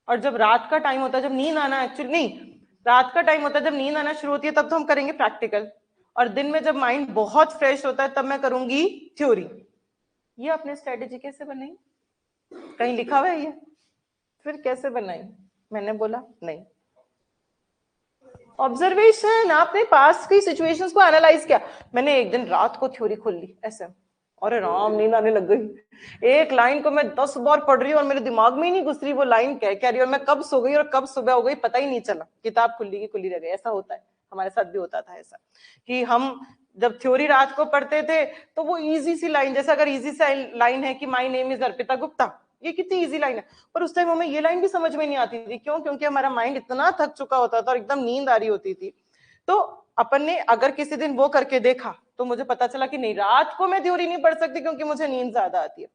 और जब रात का टाइम होता है, जब नींद आना, एक्चुअली नहीं, रात का टाइम होता है जब नींद आना शुरू होती है तब तो हम करेंगे प्रैक्टिकल, और दिन में जब माइंड बहुत फ्रेश होता है तब मैं करूंगी थ्योरी। ये आपने स्ट्रेटेजी कैसे बनाई? कहीं लिखा हुआ है ये? फिर कैसे बनाई? मैंने बोला नहीं, ऑब्जर्वेशन। आपने पास की सिचुएशंस को एनालाइज किया। मैंने एक दिन रात को थ्योरी खोल ली ऐसे, और राम नींद आने लग गई, एक लाइन को मैं 10 बार पढ़ रही हूँ और मेरे दिमाग में ही नहीं घुस रही वो लाइन क्या रही, और मैं कब सो गई और कब सुबह हो गई पता ही नहीं चला, किताब खुली की खुली रह गई। ऐसा होता है, हमारे साथ भी होता था ऐसा, कि हम जब थ्योरी रात को पढ़ते थे तो वो इजी सी लाइन, जैसे अगर इजी सी लाइन है कि my name is Arpita Gupta, ये कितनी इजी लाइन है, पर उस टाइम हमें ये लाइन भी समझ में नहीं आती थी। क्यों? क्योंकि हमारा माइंड इतना थक चुका होता था और एकदम नींद आ रही होती थी। तो अपन ने अगर किसी दिन वो करके देखा तो मुझे पता चला कि नहीं, रात को मैं थ्योरी नहीं पढ़ सकती क्योंकि मुझे नींद ज्यादा आती है।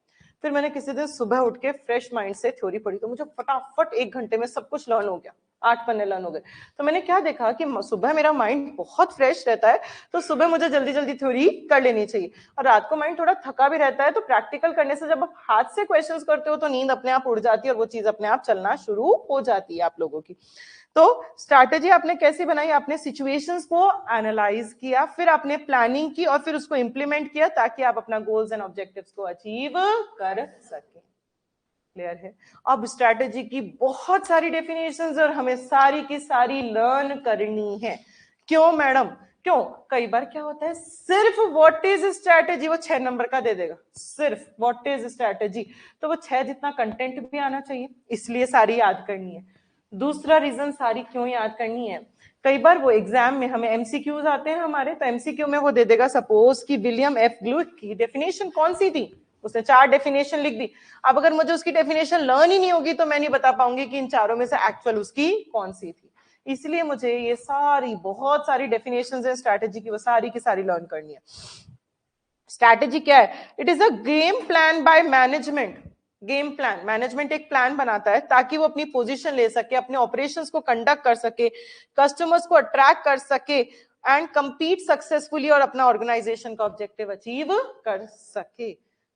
फिर मैंने किसी दिन सुबह उठ के फ्रेश माइंड से थ्योरी पढ़ी, तो मुझे फटाफट 1 घंटे में सब कुछ लर्न हो गया, 8 पन्ने लर्न हो गए। तो मैंने क्या देखा कि सुबह मेरा माइंड बहुत फ्रेश रहता है, तो सुबह मुझे जल्दी जल्दी थ्योरी कर लेनी चाहिए। और रात को माइंड थोड़ा थका भी रहता है, तो प्रैक्टिकल करने से जब आप हाथ से क्वेश्चंस करते हो तो नींद अपने आप उड़ जाती है और वो चीज अपने आप चलना शुरू हो जाती है आप लोगों की। तो स्ट्रैटेजी आपने कैसी बनाई? आपने सिचुएशंस को एनालाइज किया, फिर आपने प्लानिंग की और फिर उसको इंप्लीमेंट किया ताकि आप अपना गोल्स एंड ऑब्जेक्टिव्स को अचीव कर सके। क्लियर है? अब स्ट्रैटेजी की बहुत सारी डेफिनेशंस और हमें सारी की सारी लर्न करनी है। क्यों मैडम? क्यों? कई बार क्या होता है, सिर्फ व्हाट इज स्ट्रैटेजी वो 6 नंबर का दे देगा, सिर्फ व्हाट इज स्ट्रैटेजी, तो वो 6 जितना कंटेंट भी आना चाहिए, इसलिए सारी याद करनी है। दूसरा रीजन सारी क्यों याद करनी है, कई बार वो एग्जाम में हमें एमसीक्यूज आते हैं हमारे, तो एमसीक्यू में वो दे देगा सपोज कि विलियम एफ ग्लूक की डेफिनेशन कौन सी थी, उसने 4 डेफिनेशन लिख दी। अब अगर मुझे उसकी डेफिनेशन लर्न ही नहीं होगी तो मैं नहीं बता पाऊंगी कि इन चारों में से एक्चुअल उसकी कौन सी थी। इसलिए मुझे ये सारी बहुत सारी डेफिनेशंस है स्ट्रैटेजी की, वो सारी की सारी लर्न करनी है। स्ट्रैटेजी क्या है? It is a game plan by management. Game plan, management एक प्लान बनाता है ताकि वो अपनी पोजीशन ले सके, अपने ऑपरेशंस को कंडक्ट कर सके, कस्टमर्स को अट्रैक्ट कर सके एंड कंपीट सक्सेसफुली और अपना ऑर्गेनाइजेशन का ऑब्जेक्टिव अचीव कर सके।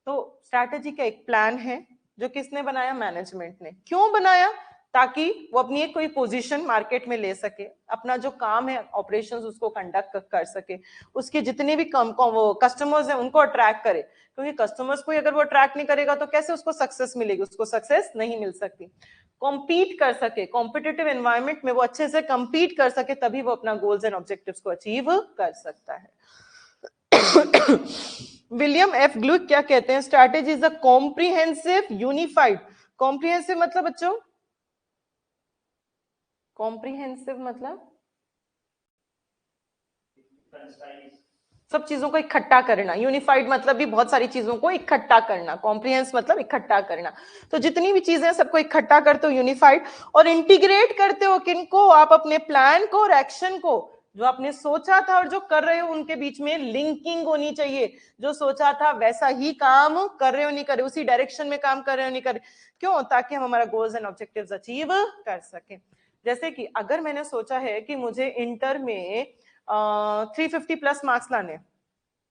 तो स्ट्रैटेजी का एक प्लान है जो किसने बनाया? मैनेजमेंट ने। क्यों बनाया? ताकि वो अपनी एक कोई पोजीशन मार्केट में ले सके, अपना जो काम है ऑपरेशंस उसको कंडक्ट कर सके, उसके जितने भी कस्टमर्स हैं उनको अट्रैक्ट करे, क्योंकि कस्टमर्स को अगर वो अट्रैक्ट नहीं करेगा तो कैसे उसको सक्सेस मिलेगी? उसको सक्सेस नहीं मिल सकती। कॉम्पीट कर सके, कॉम्पिटिटिव एनवायरमेंट में वो अच्छे से कम्पीट कर सके, तभी वो अपना गोल्स एंड ऑब्जेक्टिव्स को अचीव कर सकता है। विलियम एफ ग्लूक क्या कहते हैं? Strategy is a comprehensive unified. Comprehensive मतलब बच्चों, कॉम्प्रिहेंसिव मतलब सब चीजों को इकट्ठा करना, यूनिफाइड मतलब भी बहुत सारी चीजों को इकट्ठा करना, कॉम्प्रिहेंस मतलब इकट्ठा करना। तो जितनी भी चीजें सबको इकट्ठा करते हो यूनिफाइड, और इंटीग्रेट करते हो किनको? आप अपने प्लान को और एक्शन को, जो आपने सोचा था और जो कर रहे हो उनके बीच में लिंकिंग होनी चाहिए। जो सोचा था वैसा ही काम कर रहे हो नहीं कर रहे, उसी डायरेक्शन में काम कर रहे हो नहीं कर रहे। क्यों? ताकि हम हमारा गोल्स एंड ऑब्जेक्टिव्स अचीव कर सके। जैसे कि अगर मैंने सोचा है कि मुझे इंटर में 350 प्लस मार्क्स लाने,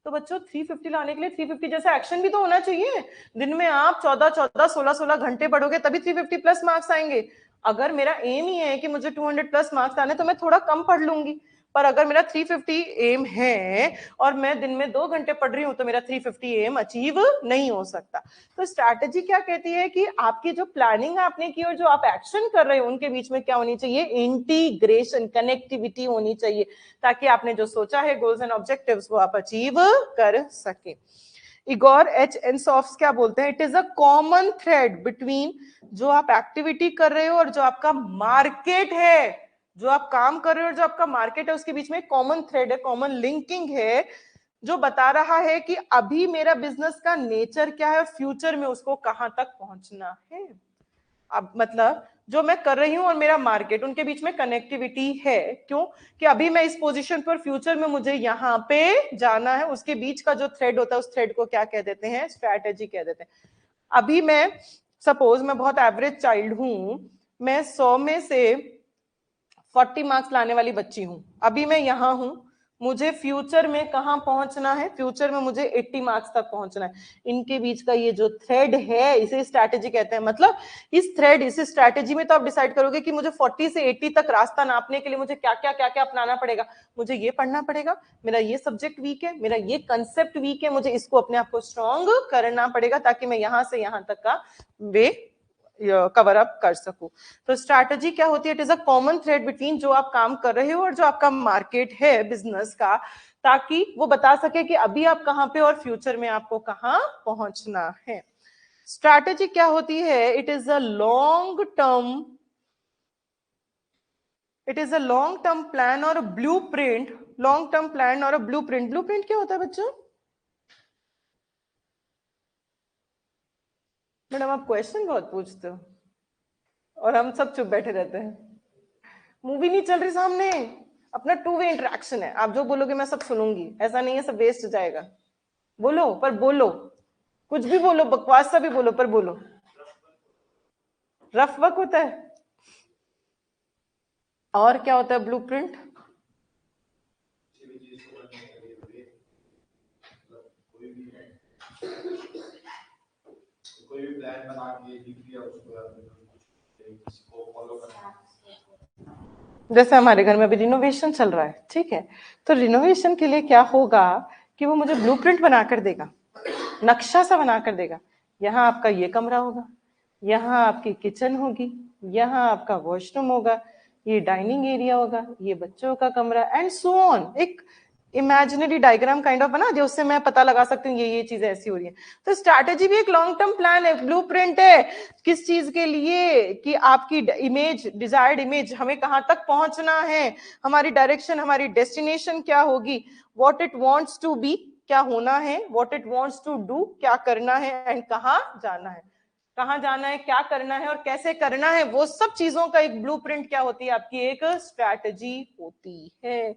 तो बच्चों 350 लाने के लिए 350 जैसा एक्शन भी तो होना चाहिए। दिन में आप 14-14, 16-16 घंटे पढ़ोगे तभी 350 प्लस मार्क्स आएंगे। अगर मेरा एम ही है कि मुझे 200 प्लस मार्क्स आने, तो मैं थोड़ा कम पढ़ लूंगी। पर अगर मेरा 350 एम है और मैं दिन में 2 घंटे पढ़ रही हूं, तो मेरा 350 एम अचीव नहीं हो सकता। तो स्ट्रैटेजी क्या कहती है कि आपकी जो प्लानिंग आपने की और जो आप एक्शन कर रहे हो उनके बीच में क्या होनी चाहिए? इंटीग्रेशन, कनेक्टिविटी होनी चाहिए, ताकि आपने जो सोचा है गोल्स एंड ऑब्जेक्टिव्स वो आप अचीव कर सके। इगोर एच एनसॉफ्ट क्या बोलते हैं? It is a common thread between जो आप एक्टिविटी कर रहे हो और जो आपका मार्केट है, जो आप काम कर रहे हो और जो आपका मार्केट है, उसके बीच में कॉमन थ्रेड है, कॉमन लिंकिंग है, जो बता रहा है कि अभी मेरा बिजनेस का नेचर क्या है और फ्यूचर में उसको कहां तक पहुंचना है। अब मतलब जो मैं कर रही हूं और मेरा मार्केट, उनके बीच में कनेक्टिविटी है। क्यों? कि अभी मैं इस पोजीशन पर, फ्यूचर में मुझे यहां पे जाना है, उसके बीच का जो थ्रेड होता है उस थ्रेड को क्या कह देते हैं? स्ट्रैटेजी कह देते हैं। अभी मैं सपोज मैं बहुत एवरेज चाइल्ड हूं, मैं 100 में से 40 मार्क्स लाने वाली बच्ची हूं, अभी मैं यहां हूं, मुझे फ्यूचर में कहां पहुंचना है? फ्यूचर में मुझे 80 मार्क्स तक पहुंचना है। इनके बीच का ये जो थ्रेड है इसे स्ट्रैटेजी कहते हैं। मतलब इस थ्रेड, इस स्ट्रैटेजी में तो आप डिसाइड करोगे कि मुझे 40 से 80 तक रास्ता नापने के लिए मुझे क्या क्या क्या क्या अपनाना पड़ेगा। मुझे ये पढ़ना पड़ेगा, मेरा ये सब्जेक्ट वीक है, मेरा ये कंसेप्ट वीक है, मुझे इसको अपने आप को स्ट्रॉन्ग करना पड़ेगा ताकि मैं यहां से यहां तक का वे कवर अप कर सकूं। तो स्ट्रैटेजी क्या होती है? It is a common thread between जो आप काम कर रहे हो और जो आपका मार्केट है बिजनेस का, ताकि वो बता सके कि अभी आप कहां पे और फ्यूचर में आपको कहां पहुंचना है। स्ट्रैटेजी क्या होती है? It is a long term, it is a long term plan और blueprint. Long term plan और ब्लू प्रिंट। ब्लू प्रिंट क्या होता है बच्चों? मैडम आप क्वेश्चन बहुत पूछते हो और हम सब चुप बैठे रहते हैं। मूवी नहीं चल रही सामने, अपना 2 वे इंटरेक्शन है। आप जो बोलोगे मैं सब सुनूंगी, ऐसा नहीं है सब वेस्ट हो जाएगा। बोलो पर बोलो, कुछ भी बोलो, बकवास सा भी बोलो, पर बोलो। रफ वर्क होता है। और क्या होता है ब्लूप्रिंट? कोई भी प्लान बना के लिख दिया उसको फॉलो करना। जैसे हमारे घर में अभी रिनोवेशन चल रहा है, ठीक है, तो रिनोवेशन के लिए क्या होगा कि वो मुझे ब्लूप्रिंट बनाकर देगा, नक्शा सा बनाकर देगा। यहाँ आपका ये कमरा होगा, यहाँ आपकी किचन होगी, यहाँ आपका वॉशरूम होगा, ये डाइनिंग एरिया होगा, ये बच्चों का कमरा, एंड सो ऑन। एक इमेजिनरी डायग्राम काइंड ऑफ बना दिया, उससे मैं पता लगा सकती हूँ ये चीजें ऐसी हो रही है। तो स्ट्रैटेजी भी एक लॉन्ग टर्म प्लान है, ब्लूप्रिंट है। किस चीज के लिए? कि आपकी इमेज, डिजायर्ड इमेज, हमें कहाँ तक पहुंचना है, हमारी डायरेक्शन, हमारी डेस्टिनेशन क्या होगी, what it wants to be, क्या होना है, what it wants to do, क्या करना है, एंड कहाँ जाना है, कहाँ जाना है, क्या करना है और कैसे करना है, वो सब चीजों का एक ब्लूप्रिंट क्या होती है? आपकी एक स्ट्रैटेजी होती है।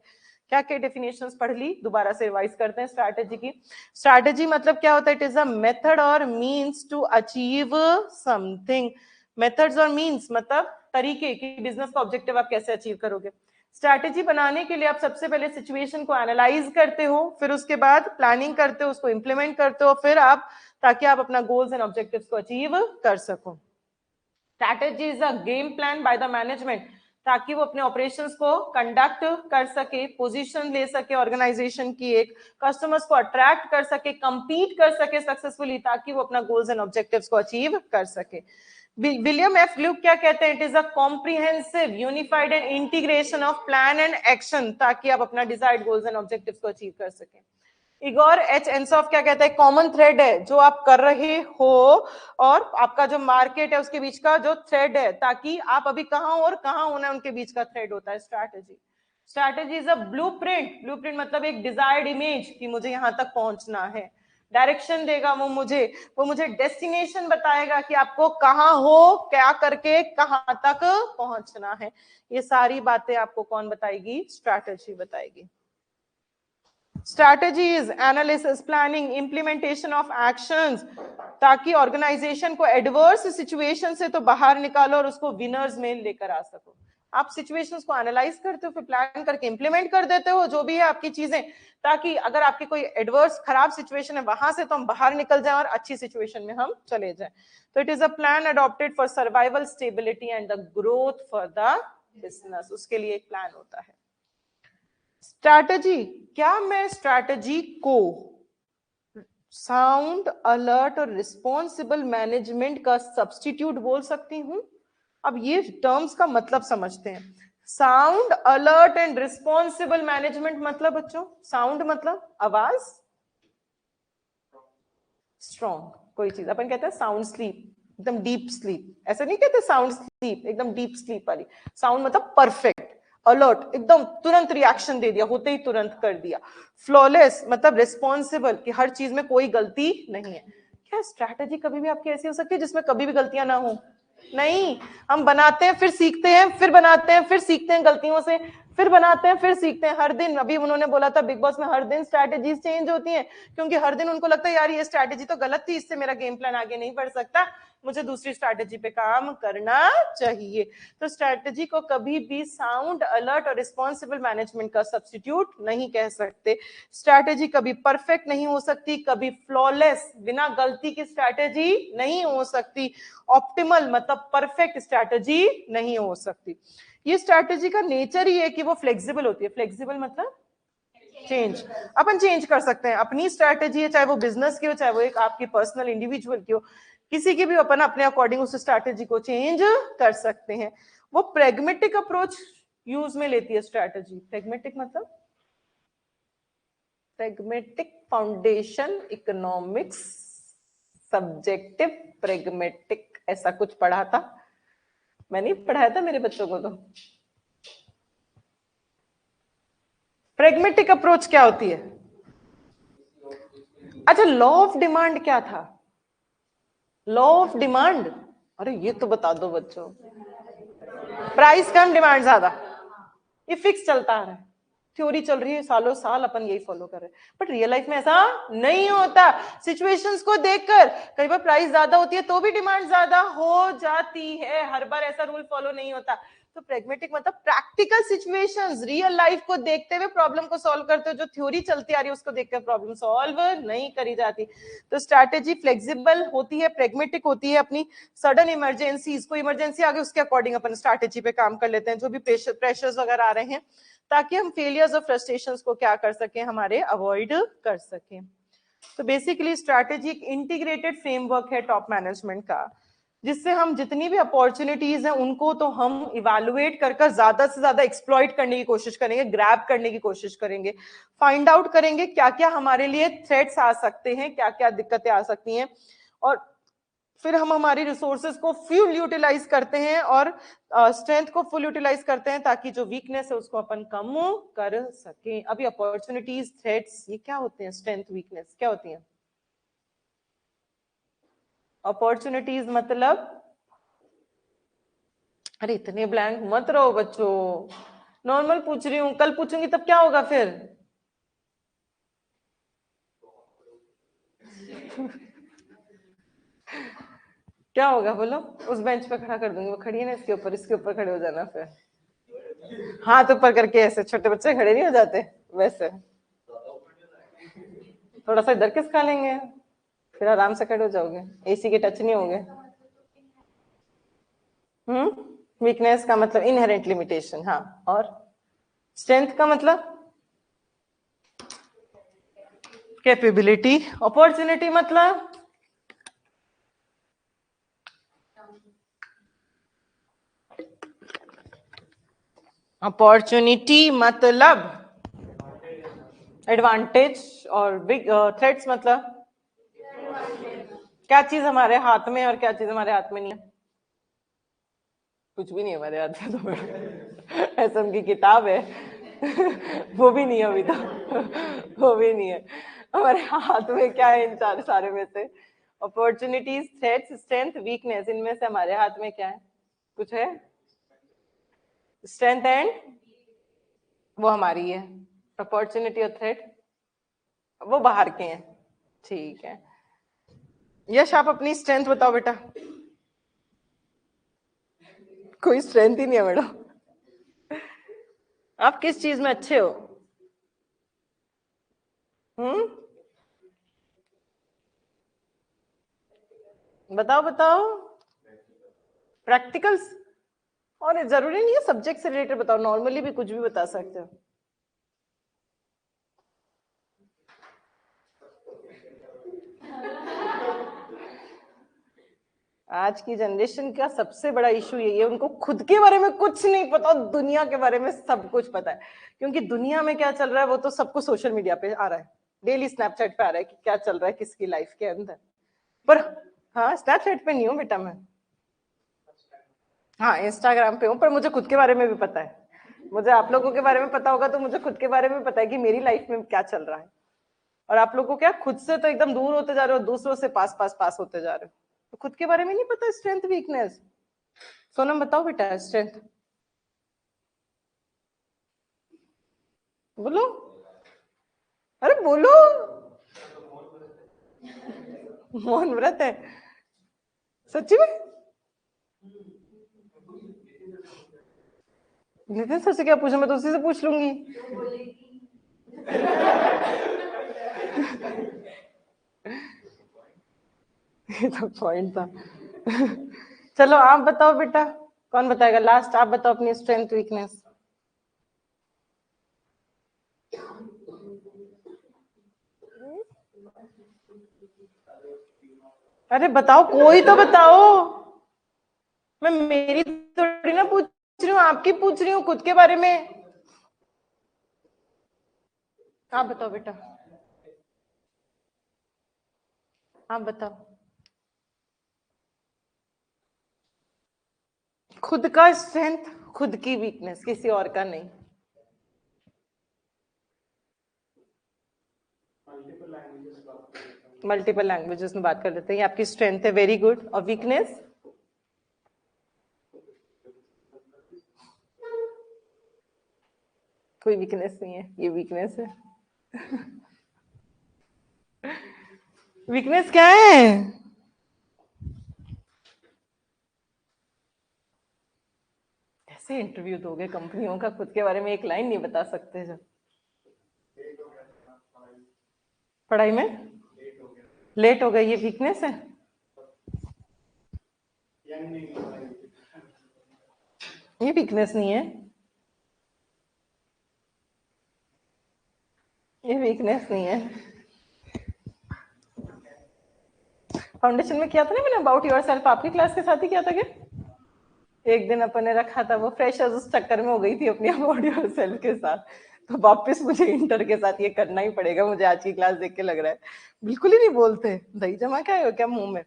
क्या क्या डेफिनेशंस पढ़ ली, दोबारा से रिवाइज करते हैं स्ट्रैटेजी की। स्ट्रैटेजी मतलब क्या होता है? इट इज अ मेथड और means to achieve something. Methods और मींस मतलब तरीके कि बिजनेस का ऑब्जेक्टिव आप कैसे अचीव करोगे। स्ट्रैटेजी बनाने के लिए आप सबसे पहले सिचुएशन को एनालाइज करते हो, फिर उसके बाद प्लानिंग करते हो, उसको इंप्लीमेंट करते हो, फिर आप, ताकि आप अपना गोल्स एंड ऑब्जेक्टिव्स को अचीव कर सको। Strategy is a game plan by the management, ताकि वो अपने ऑपरेशंस को कंडक्ट कर सके, पोजीशन ले सके ऑर्गेनाइजेशन की, एक कस्टमर्स को अट्रैक्ट कर सके, कंपीट कर सके सक्सेसफुली, ताकि वो अपना गोल्स एंड ऑब्जेक्टिव्स को अचीव कर सके। विलियम एफ ग्लूक क्या कहते हैं? It is a comprehensive, unified and integration of plan and action, ताकि आप अपना डिजायर्ड गोल्स एंड ऑब्जेक्टिव्स को अचीव कर सकें। इगोर एच एंसॉफ क्या कहता है? कॉमन थ्रेड है जो आप कर रहे हो और आपका जो मार्केट है उसके बीच का जो थ्रेड है, ताकि आप अभी कहां और कहां होना है उनके बीच का थ्रेड होता है strategy. Strategy is a blueprint, blueprint मतलब एक डिजायर्ड इमेज कि मुझे यहां तक पहुंचना है। डायरेक्शन देगा वो मुझे डेस्टिनेशन बताएगा कि आपको कहां हो, क्या करके कहां तक पहुंचना है। ये सारी बातें आपको कौन बताएगी? स्ट्रैटेजी बताएगी। Strategy is analysis, planning, implementation of actions, ताकि ऑर्गेनाइजेशन को एडवर्स सिचुएशन से तो बाहर निकालो और उसको विनर्स में लेकर आ सको। आप सिचुएशंस को एनालाइज करते हो, फिर प्लान करके इंप्लीमेंट कर देते हो जो भी है आपकी चीजें, ताकि अगर आपकी कोई एडवर्स खराब सिचुएशन है वहां से तो हम बाहर निकल जाएं और अच्छी सिचुएशन में हम चले जाएं। तो it is a plan adopted for survival, stability and the growth for the business. उसके लिए एक प्लान होता है। स्ट्रैटेजी, क्या मैं स्ट्रैटेजी को साउंड, अलर्ट और रिस्पॉन्सिबल मैनेजमेंट का सब्स्टिट्यूट बोल सकती हूं? अब ये टर्म्स का मतलब समझते हैं। Sound, alert and responsible management मतलब बच्चों, साउंड मतलब आवाज, स्ट्रॉन्ग कोई चीज, अपन कहते हैं साउंड स्लीप, एकदम डीप स्लीप, ऐसे नहीं कहते साउंड स्लीप, एकदम डीप स्लीप वाली। साउंड मतलब परफेक्ट, अलर्ट एकदम तुरंत रिएक्शन दे दिया, होते ही तुरंत कर दिया। फ्लॉलेस मतलब रिस्पॉन्सिबल, कि हर चीज में कोई गलती नहीं है। क्या स्ट्रैटेजी कभी भी आपकी ऐसी हो सकती है जिसमें कभी भी गलतियां ना हो? नहीं, हम बनाते हैं फिर सीखते हैं, फिर बनाते हैं फिर सीखते हैं गलतियों से, फिर बनाते हैं फिर सीखते हैं हर दिन। अभी उन्होंने बोला था बिग बॉस में हर दिन स्ट्रैटेजीज चेंज होती हैं, क्योंकि हर दिन उनको लगता है यार ये स्ट्रैटेजी तो गलत थी, इससे मेरा गेम प्लान आगे नहीं बढ़ सकता, मुझे दूसरी स्ट्रैटेजी पे काम करना चाहिए। तो स्ट्रैटेजी को कभी भी साउंड, अलर्ट और रिस्पॉन्सिबल मैनेजमेंट का सब्स्टिट्यूट नहीं कह सकते। स्ट्रैटेजी कभी परफेक्ट नहीं हो सकती, कभी फ्लॉलेस, बिना गलती की स्ट्रैटेजी नहीं हो सकती, ऑप्टिमल मतलब परफेक्ट स्ट्रैटेजी नहीं हो सकती। ये स्ट्रैटेजी का नेचर ही है कि वो फ्लेक्सिबल होती है। फ्लेक्सिबल मतलब चेंज, अपन चेंज कर सकते हैं। अपनी स्ट्रैटेजी है, चाहे वो बिजनेस की हो, चाहे वो एक आपकी पर्सनल इंडिविजुअल की हो, किसी की भी अपन अपने अकॉर्डिंग उस स्ट्रैटेजी को चेंज कर सकते हैं। वो प्रेगमेटिक अप्रोच यूज में लेती है स्ट्रैटेजी। प्रेगमेटिक मतलब pragmatic foundation economics subjective pragmatic, ऐसा कुछ पढ़ा था, मैंने पढ़ाया था मेरे बच्चों को। तो प्रेगमेटिक अप्रोच क्या होती है? अच्छा, लॉ ऑफ डिमांड क्या था? लॉ ऑफ डिमांड, अरे ये तो बता दो बच्चों। प्राइस कम डिमांड ज्यादा, ये फिक्स चलता आ रहा है, थ्योरी चल रही है सालों साल, अपन यही फॉलो कर रहे हैं, बट रियल लाइफ में ऐसा नहीं होता। सिचुएशंस को देखकर कई बार प्राइस ज्यादा होती है तो भी डिमांड ज्यादा हो जाती है, हर बार ऐसा रूल फॉलो नहीं होता। तो प्रेग्मेटिक मतलब प्रैक्टिकल सिचुएशंस, रियल लाइफ को देखते हुए प्रॉब्लम को सॉल्व करते हो। जो थ्योरी चलती आ रही है उसको देखकर प्रॉब्लम सॉल्व नहीं करी जाती। तो स्ट्रैटेजी फ्लेक्सिबल होती है, प्रेग्मेटिक होती है। अपनी सडन इमरजेंसीज, कोई इमरजेंसी आ गई उसके अकॉर्डिंग अपन स्ट्रैटेजी पे काम कर लेते हैं, जो भी प्रेशर्स वगैरह आ रहे हैं, ताकि हम फेलियर्स और फ्रस्ट्रेशंस को क्या कर सकें, हमारे अवॉइड कर सकें। तो बेसिकली स्ट्रैटेजी एक इंटीग्रेटेड फ्रेमवर्क है टॉप मैनेजमेंट का, जिससे हम जितनी भी अपॉर्चुनिटीज हैं उनको तो हम इवैल्यूएट कर ज्यादा से ज्यादा एक्सप्लॉइट करने की कोशिश करेंगे, ग्रैब करने की कोशिश करेंगे, फाइंड आउट करेंगे क्या क्या हमारे लिए थ्रेट्स आ सकते हैं, क्या क्या दिक्कतें आ सकती हैं, और फिर हम हमारी रिसोर्सेज को फुल यूटिलाइज करते हैं और स्ट्रेंथ को फुल यूटिलाइज करते हैं, ताकि जो वीकनेस है उसको अपन कम कर सकें। अभी अपॉर्चुनिटीज, थ्रेट्स, ये क्या होते हैं? स्ट्रेंथ, वीकनेस क्या होती है? अपॉर्चुनिटीज मतलब, अरे इतने ब्लैंक मत रहो बच्चों, नॉर्मल पूछ रही हूं, कल पूछूंगी तब क्या होगा फिर? क्या होगा बोलो? उस बेंच पे खड़ा कर दूंगी, वो खड़ी है ना इसके ऊपर, इसके ऊपर खड़े हो जाना, फिर हाथ ऊपर करके, ऐसे छोटे बच्चे खड़े नहीं हो जाते वैसे, थोड़ा सा इधर किस खा लेंगे, फिर आराम से खड़े हो जाओगे, एसी के टच नहीं होंगे। वीकनेस का मतलब इनहेरेंट लिमिटेशन, हाँ। और स्ट्रेंथ का मतलब कैपेबिलिटी। अपॉर्चुनिटी मतलब एडवांटेज। और बिग थ्रेट्स मतलब क्या चीज हमारे हाथ में और क्या चीज हमारे हाथ में नहीं है? कुछ भी नहीं है हमारे हाथ में तो एसएम की किताब है वो भी नहीं है अभी तो वो भी नहीं है हमारे हाथ में। क्या है इन चार सारे में से? अपॉर्चुनिटीज, थ्रेट्स, स्ट्रेंथ, वीकनेस, इनमें से हमारे हाथ में क्या है? कुछ है? स्ट्रेंथ एंड, वो हमारी है। अपॉर्चुनिटी और थ्रेट वो बाहर के हैं। ठीक है, यश आप अपनी स्ट्रेंथ बताओ बेटा। कोई स्ट्रेंथ ही नहीं है मैडम। आप किस चीज में अच्छे हो? बताओ बताओ। प्रैक्टिकल्स, और जरूरी नहीं है सब्जेक्ट से रिलेटेड बताओ, नॉर्मली भी कुछ भी बता सकते हो। आज की जनरेशन का सबसे बड़ा इशू यही है, उनको खुद के बारे में कुछ नहीं पता, दुनिया के बारे में सब कुछ पता है। क्योंकि दुनिया में क्या चल रहा है वो तो सबको सोशल मीडिया पे आ रहा है, डेली स्नैपचैट पे आ रहा है कि क्या चल रहा है किसकी लाइफ के अंदर। पर हाँ, स्नैपचैट पे नहीं हूँ बेटा मैं, हाँ इंस्टाग्राम पे हूँ, पर मुझे खुद के बारे में भी पता है। मुझे आप लोगों के बारे में पता होगा तो मुझे खुद के बारे में पता है कि मेरी लाइफ में क्या चल रहा है। और आप लोगों को क्या, खुद से तो एकदम दूर होते जा रहे हो, दूसरों से पास पास पास होते जा रहे हो, तो खुद के बारे में नहीं पता स्ट्रेंथ वीकनेस। सोनम बताओ बेटा स्ट्रेंथ बोलो, अरे बोलो। मौन व्रत है सच्ची में? नितिन सर से क्या पूछूं, मैं तो उसी से पूछ लूंगी। ये तो पॉइंट था। चलो आप बताओ बेटा, कौन बताएगा लास्ट? आप बताओ अपनी स्ट्रेंथ वीकनेस। अरे बताओ, कोई तो बताओ। मैं मेरी थोड़ी ना पूछ रही हूँ, आपकी पूछ रही हूँ, खुद के बारे में। आप बताओ बेटा, आप बताओ। खुद का स्ट्रेंथ, खुद की वीकनेस, किसी और का नहीं। मल्टीपल लैंग्वेजेस में बात कर लेते हैं, ये आपकी स्ट्रेंथ है, वेरी गुड। और वीकनेस? कोई वीकनेस नहीं है, ये वीकनेस है। वीकनेस क्या है? कैसे इंटरव्यू दोगे कंपनियों का, खुद के बारे में एक लाइन नहीं बता सकते जब। पढ़ाई में लेट हो गए, ये वीकनेस है? ये वीकनेस नहीं है, ये वीकनेस नहीं है। फाउंडेशन में किया था ना मैंने अबाउट योरसेल्फ, आपकी क्लास के साथ ही किया था क्या? एक दिन अपन ने रखा था, वो फ्रेशर्स उस चक्कर में हो गई थी अपनी अबाउट योरसेल्फ के साथ, तो वापस मुझे इंटर के साथ ये करना ही पड़ेगा। मुझे आज की क्लास देख के लग रहा है बिल्कुल ही नहीं बोलते, दही जमा क्या है क्या मुंह में।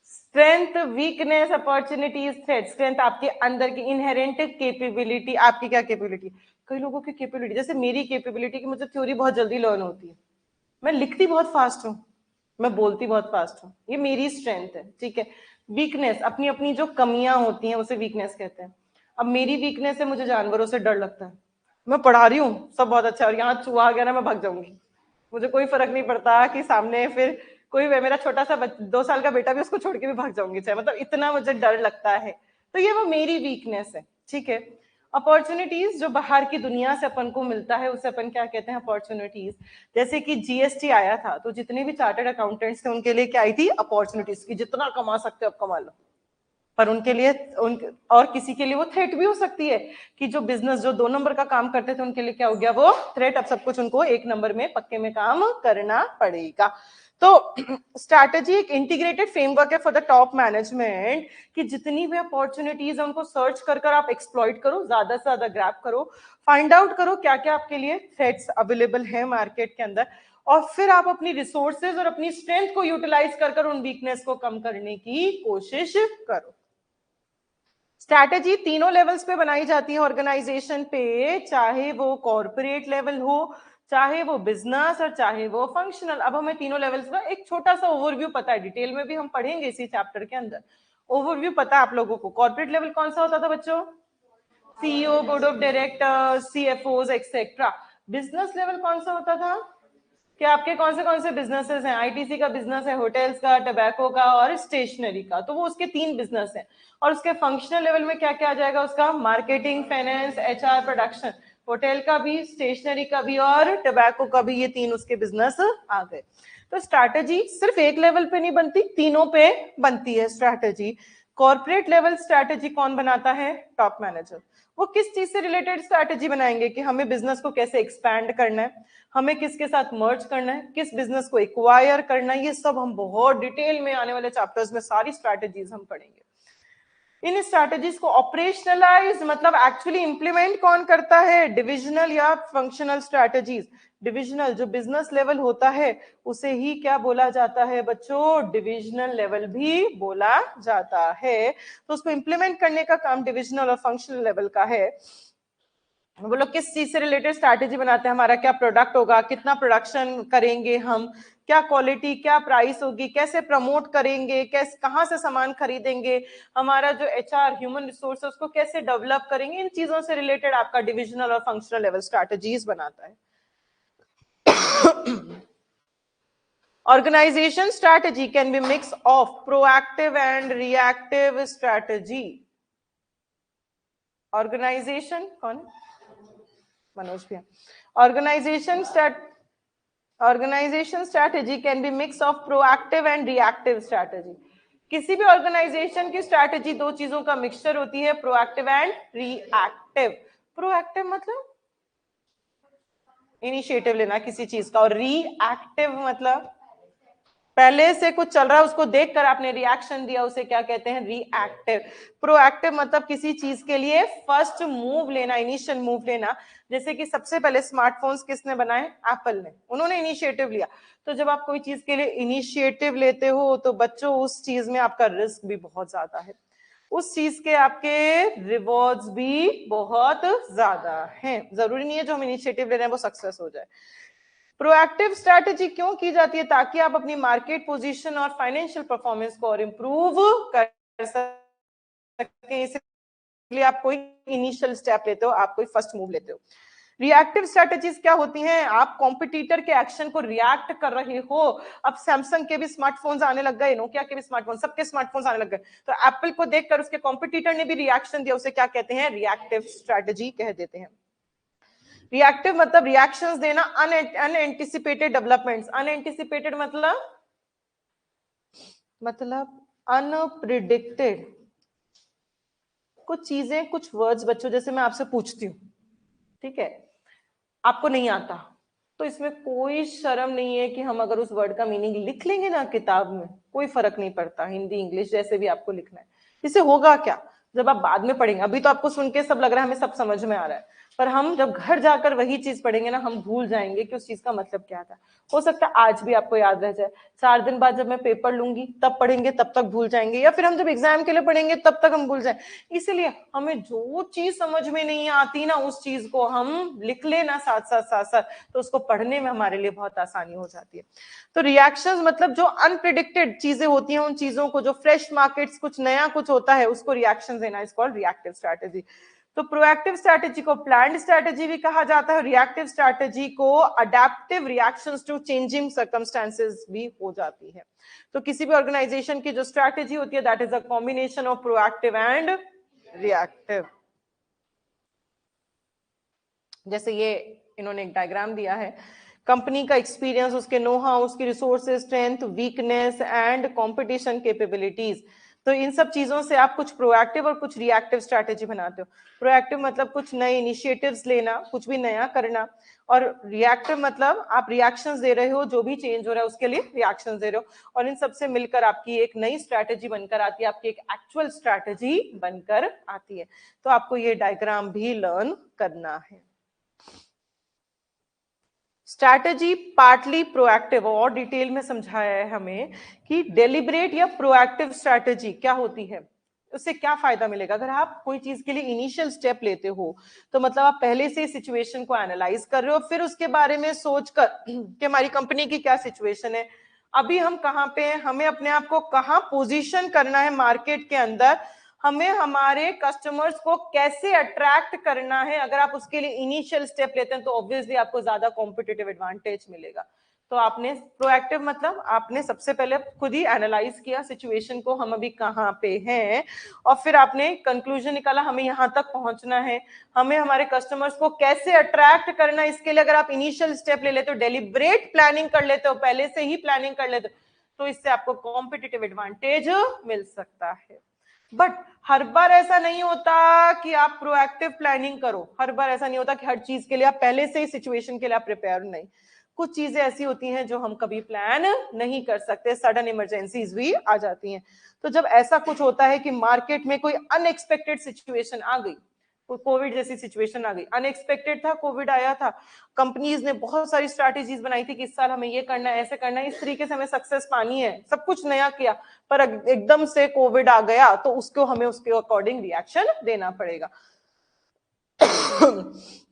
Strength, weakness, opportunities, threat. Strength आपके अंदर की इनहेरेंट कैपेबिलिटी, आपकी क्या कैपेबिलिटी। कई लोगों की कैपेबिलिटी, जैसे मेरी कैपेबिलिटी कि मुझे थ्योरी बहुत जल्दी लर्न होती है, मैं लिखती बहुत फास्ट हूँ, मैं बोलती बहुत फास्ट हूँ, ये मेरी स्ट्रेंथ है, ठीक है। वीकनेस, अपनी अपनी जो कमियां होती हैं उसे वीकनेस कहते हैं। अब मेरी वीकनेस है, मुझे जानवरों से डर लगता है। मैं पढ़ा रही हूँ, सब बहुत अच्छा है, और यहाँ चूहा आ गया ना, मैं भाग जाऊंगी, मुझे कोई फर्क नहीं पड़ता कि सामने फिर कोई मेरा छोटा सा 2 साल का बेटा भी, उसको छोड़ के भी भाग जाऊंगी चाहे, मतलब इतना मुझे डर लगता है, तो ये वो मेरी वीकनेस है, ठीक है। अपॉर्चुनिटीज जो बाहर की दुनिया से अपन को मिलता है उसे अपन क्या कहते हैं, अपॉर्चुनिटीज। जैसे कि जीएसटी आया था तो जितने भी चार्टर्ड अकाउंटेंट्स थे उनके लिए क्या आई थी, अपॉर्चुनिटीज की, जितना कमा सकते हो अब कमा लो। पर उनके लिए और किसी के लिए वो थ्रेट भी हो सकती है कि जो बिजनेस जो 2 नंबर का काम करते थे उनके लिए क्या हो गया, वो थ्रेट। अब सब कुछ उनको 1 नंबर में पक्के में काम करना पड़ेगा। तो स्ट्रैटेजी एक इंटीग्रेटेड फ्रेमवर्क है फॉर द टॉप मैनेजमेंट, कि जितनी भी अपॉर्चुनिटीज है उनको सर्च कर कर आप एक्सप्लॉइट करो, ज्यादा से ज्यादा ग्रैब करो, फाइंड आउट करो क्या क्या आपके लिए थ्रेट्स अवेलेबल है मार्केट के अंदर, और फिर आप अपनी रिसोर्सेज और अपनी स्ट्रेंथ को यूटिलाइज कर कर उन वीकनेस को कम करने की कोशिश करो। स्ट्रैटेजी तीनों लेवल्स पे बनाई जाती है ऑर्गेनाइजेशन पे, चाहे वो कॉर्पोरेट लेवल हो, चाहे वो बिजनेस, और चाहे वो फंक्शनल। अब हमें तीनों लेवल्स का एक छोटा सा ओवरव्यू पता है, डिटेल में भी हम पढ़ेंगे इसी चैप्टर के अंदर। ओवरव्यू पता है आप लोगों को। कॉर्पोरेट लेवल कौन सा होता था बच्चों, CEO, board of directors, CFOs etcetera. Business level कौन सा होता था, कि आपके कौन से बिजनेसेस हैं, आईटीसी का बिजनेस है, होटल्स का, टबैको का और स्टेशनरी का, तो वो उसके 3 बिजनेस हैं। और उसके फंक्शनल लेवल में क्या क्या आ जाएगा उसका, marketing, finance, HR, production. Hotel का भी, स्टेशनरी का भी और टबैको का भी, ये 3 उसके बिजनेस आ गए। तो स्ट्रैटेजी सिर्फ एक लेवल पे नहीं बनती, तीनों पे बनती है स्ट्रैटेजी। कॉर्पोरेट लेवल स्ट्रैटेजी कौन बनाता है, टॉप मैनेजर। वो किस चीज से रिलेटेड स्ट्रैटेजी बनाएंगे, कि हमें बिजनेस को कैसे एक्सपैंड करना है, हमें किसके साथ मर्ज करना है, किस बिजनेस को एक्वायर करना है, ये सब हम बहुत डिटेल में आने वाले चैप्टर्स में सारी स्ट्रैटेजीज हम पढ़ेंगे। इन स्ट्रैटेजीज को ऑपरेशनलाइज मतलब एक्चुअली इंप्लीमेंट कौन करता है, डिविजनल या फंक्शनल स्ट्रैटेजीज। डिविजनल जो बिजनेस लेवल होता है उसे ही क्या बोला जाता है बच्चों, डिविजनल लेवल भी बोला जाता है। तो उसको इंप्लीमेंट करने का काम डिविजनल और फंक्शनल लेवल का है। वो लोग किस चीज से रिलेटेड स्ट्रैटेजी बनाते हैं, हमारा क्या प्रोडक्ट होगा, कितना प्रोडक्शन करेंगे हम, क्या क्वालिटी, क्या प्राइस होगी, कैसे प्रमोट करेंगे, कैसे कहां से सामान खरीदेंगे, हमारा जो एचआर ह्यूमन रिसोर्स उसको कैसे डेवलप करेंगे, इन चीजों से रिलेटेड आपका डिविजनल और फंक्शनल लेवल स्ट्रैटेजीज बनाता है। Organization strategy can be mix of proactive and reactive strategy. Organization कौन, मनोज भैया। Organization strategy can be mix of proactive and reactive strategy. किसी भी ऑर्गेनाइजेशन की स्ट्रैटेजी 2 चीजों का मिक्सचर होती है, प्रोएक्टिव एंड रिएक्टिव। प्रोएक्टिव मतलब इनिशिएटिव लेना किसी चीज का, और रिएक्टिव मतलब पहले से कुछ चल रहा है उसको देखकर आपने रिएक्शन दिया, उसे क्या कहते हैं, रिएक्टिव। प्रोएक्टिव मतलब किसी चीज के लिए फर्स्ट मूव लेना, इनिशियल मूव लेना। जैसे कि सबसे पहले स्मार्टफोन्स किसने बनाए, एप्पल ने, उन्होंने इनिशिएटिव लिया। तो जब आप कोई चीज के लिए इनिशिएटिव लेते हो तो बच्चों उस चीज में आपका रिस्क भी बहुत ज्यादा है, उस चीज के आपके रिवॉर्ड्स भी बहुत ज्यादा हैं। जरूरी नहीं है जो हम इनिशिएटिव ले रहे हैं वो सक्सेस हो जाए। प्रोएक्टिव स्ट्रैटेजी क्यों की जाती है, ताकि आप अपनी मार्केट पोजीशन और फाइनेंशियल परफॉर्मेंस को और इंप्रूव कर सकें। लिए आप कोई इनिशियल स्टेप लेते हो, आप कोई फर्स्ट मूव लेते हो। रिएक्टिव स्ट्रेटेजीज क्या होती हैं? आप कॉम्पिटिटर के एक्शन को रिएक्ट कर रहे हो। अब सैमसंग के भी स्मार्टफोन्स आने लग गए, नोकिया के भी स्मार्टफोन, सबके स्मार्टफोन्स आने लग गए, तो एप्पल को देखकर उसके कॉम्पिटिटर ने भी रिएक्शन दिया, उसे क्या कहते हैं? रिएक्टिव स्ट्रेटेजी कह देते हैं। रिएक्टिव मतलब रिएक्शंस देना, अनएंटिसिपेटेड डेवलपमेंट्स। अनएंटिसिपेटेड मतलब अनप्रिडिक्टेड। कुछ चीजें, कुछ वर्ड्स बच्चों, जैसे मैं आपसे पूछती हूँ, ठीक है, आपको नहीं आता, तो इसमें कोई शर्म नहीं है कि हम अगर उस वर्ड का मीनिंग लिख लेंगे ना किताब में, कोई फर्क नहीं पड़ता, हिंदी इंग्लिश जैसे भी आपको लिखना है। इससे होगा क्या, जब आप बाद में पढ़ेंगे, अभी तो आपको सुन के सब लग रहा है हमें सब समझ में आ रहा है, पर हम जब घर जाकर वही चीज पढ़ेंगे ना, हम भूल जाएंगे कि उस चीज का मतलब क्या था। हो सकता है आज भी आपको याद रह जाए, 4 दिन बाद जब मैं पेपर लूंगी तब पढ़ेंगे, तब तक भूल जाएंगे, या फिर हम जब एग्जाम के लिए पढ़ेंगे तब तक हम भूल जाए। इसीलिए हमें जो चीज समझ में नहीं आती ना, उस चीज को हम लिख लेना साथ साथ साथ साथ, तो उसको पढ़ने में हमारे लिए बहुत आसानी हो जाती है। तो रिएक्शंस मतलब जो अनप्रिडिक्टेड चीजें होती हैं, उन चीजों को, जो फ्रेश मार्केट्स, कुछ नया कुछ होता है, उसको रिएक्शन देना इज कॉल्ड रिएक्टिव स्ट्रैटेजी। तो प्रोएक्टिव स्ट्रैटेजी को प्लान्ड स्ट्रैटेजी भी कहा जाता है, रिएक्टिव स्ट्रैटेजी को adaptive reactions to changing circumstances भी हो जाती है। तो किसी भी ऑर्गेनाइजेशन की जो स्ट्रैटेजी होती है, that is a combination of proactive and reactive. जैसे ये इन्होंने एक डायग्राम दिया है, कंपनी का एक्सपीरियंस, उसके नो हाउ, उसकी resources, strength, weakness and competition capabilities. तो इन सब चीजों से आप कुछ प्रोएक्टिव और कुछ रिएक्टिव स्ट्रैटेजी बनाते हो। प्रोएक्टिव मतलब कुछ नए इनिशिएटिव्स लेना, कुछ भी नया करना, और रिएक्टिव मतलब आप रिएक्शंस दे रहे हो, जो भी चेंज हो रहा है उसके लिए रिएक्शंस दे रहे हो, और इन सबसे मिलकर आपकी एक नई स्ट्रैटेजी बनकर आती है, आपकी एक एक्चुअल स्ट्रैटेजी बनकर आती है। तो आपको ये डायग्राम भी लर्न करना है। स्ट्रैटेजी पार्टली प्रोएक्टिव, और डिटेल में समझाया है हमें कि डेलिब्रेट या प्रोएक्टिव स्ट्रैटेजी क्या होती है, उससे क्या फायदा मिलेगा। अगर आप कोई चीज के लिए इनिशियल स्टेप लेते हो, तो मतलब आप पहले से सिचुएशन को एनालाइज कर रहे हो, फिर उसके बारे में सोचकर कि हमारी कंपनी की क्या सिचुएशन है, अभी हम कहाँ पे हैं, हमें अपने आप को कहाँ पोजीशन करना है मार्केट के अंदर, हमें हमारे कस्टमर्स को कैसे अट्रैक्ट करना है। अगर आप उसके लिए इनिशियल स्टेप लेते हैं तो ऑब्वियसली आपको ज्यादा कॉम्पिटिटिव एडवांटेज मिलेगा। तो आपने प्रोएक्टिव मतलब आपने सबसे पहले खुद ही एनालाइज किया सिचुएशन को, हम अभी कहाँ पे हैं, और फिर आपने कंक्लूजन निकाला हमें यहाँ तक पहुंचना है, हमें हमारे कस्टमर्स को कैसे अट्रैक्ट करना है। इसके लिए अगर आप इनिशियल स्टेप ले लेते हो, डेलिब्रेट प्लानिंग कर लेते हो, पहले से ही प्लानिंग कर लेते हो, तो इससे आपको कॉम्पिटिटिव एडवांटेज मिल सकता है। बट हर बार ऐसा नहीं होता कि आप प्रोएक्टिव प्लानिंग करो, हर बार ऐसा नहीं होता कि हर चीज के लिए आप पहले से ही सिचुएशन के लिए आप प्रिपेयर नहीं। कुछ चीजें ऐसी होती हैं जो हम कभी प्लान नहीं कर सकते, सडन इमरजेंसीज भी आ जाती हैं। तो जब ऐसा कुछ होता है कि मार्केट में कोई अनएक्सपेक्टेड सिचुएशन आ गई, कोविड जैसी सिचुएशन आ गई, अनएक्सपेक्टेड था, कोविड आया था, कंपनीज ने बहुत सारी स्ट्रैटेजीज बनाई थी कि इस साल हमें ये करना है, ऐसे करना है, इस तरीके से हमें सक्सेस पानी है, सब कुछ नया किया, पर एकदम से कोविड आ गया तो उसको हमें उसके अकॉर्डिंग रिएक्शन देना पड़ेगा।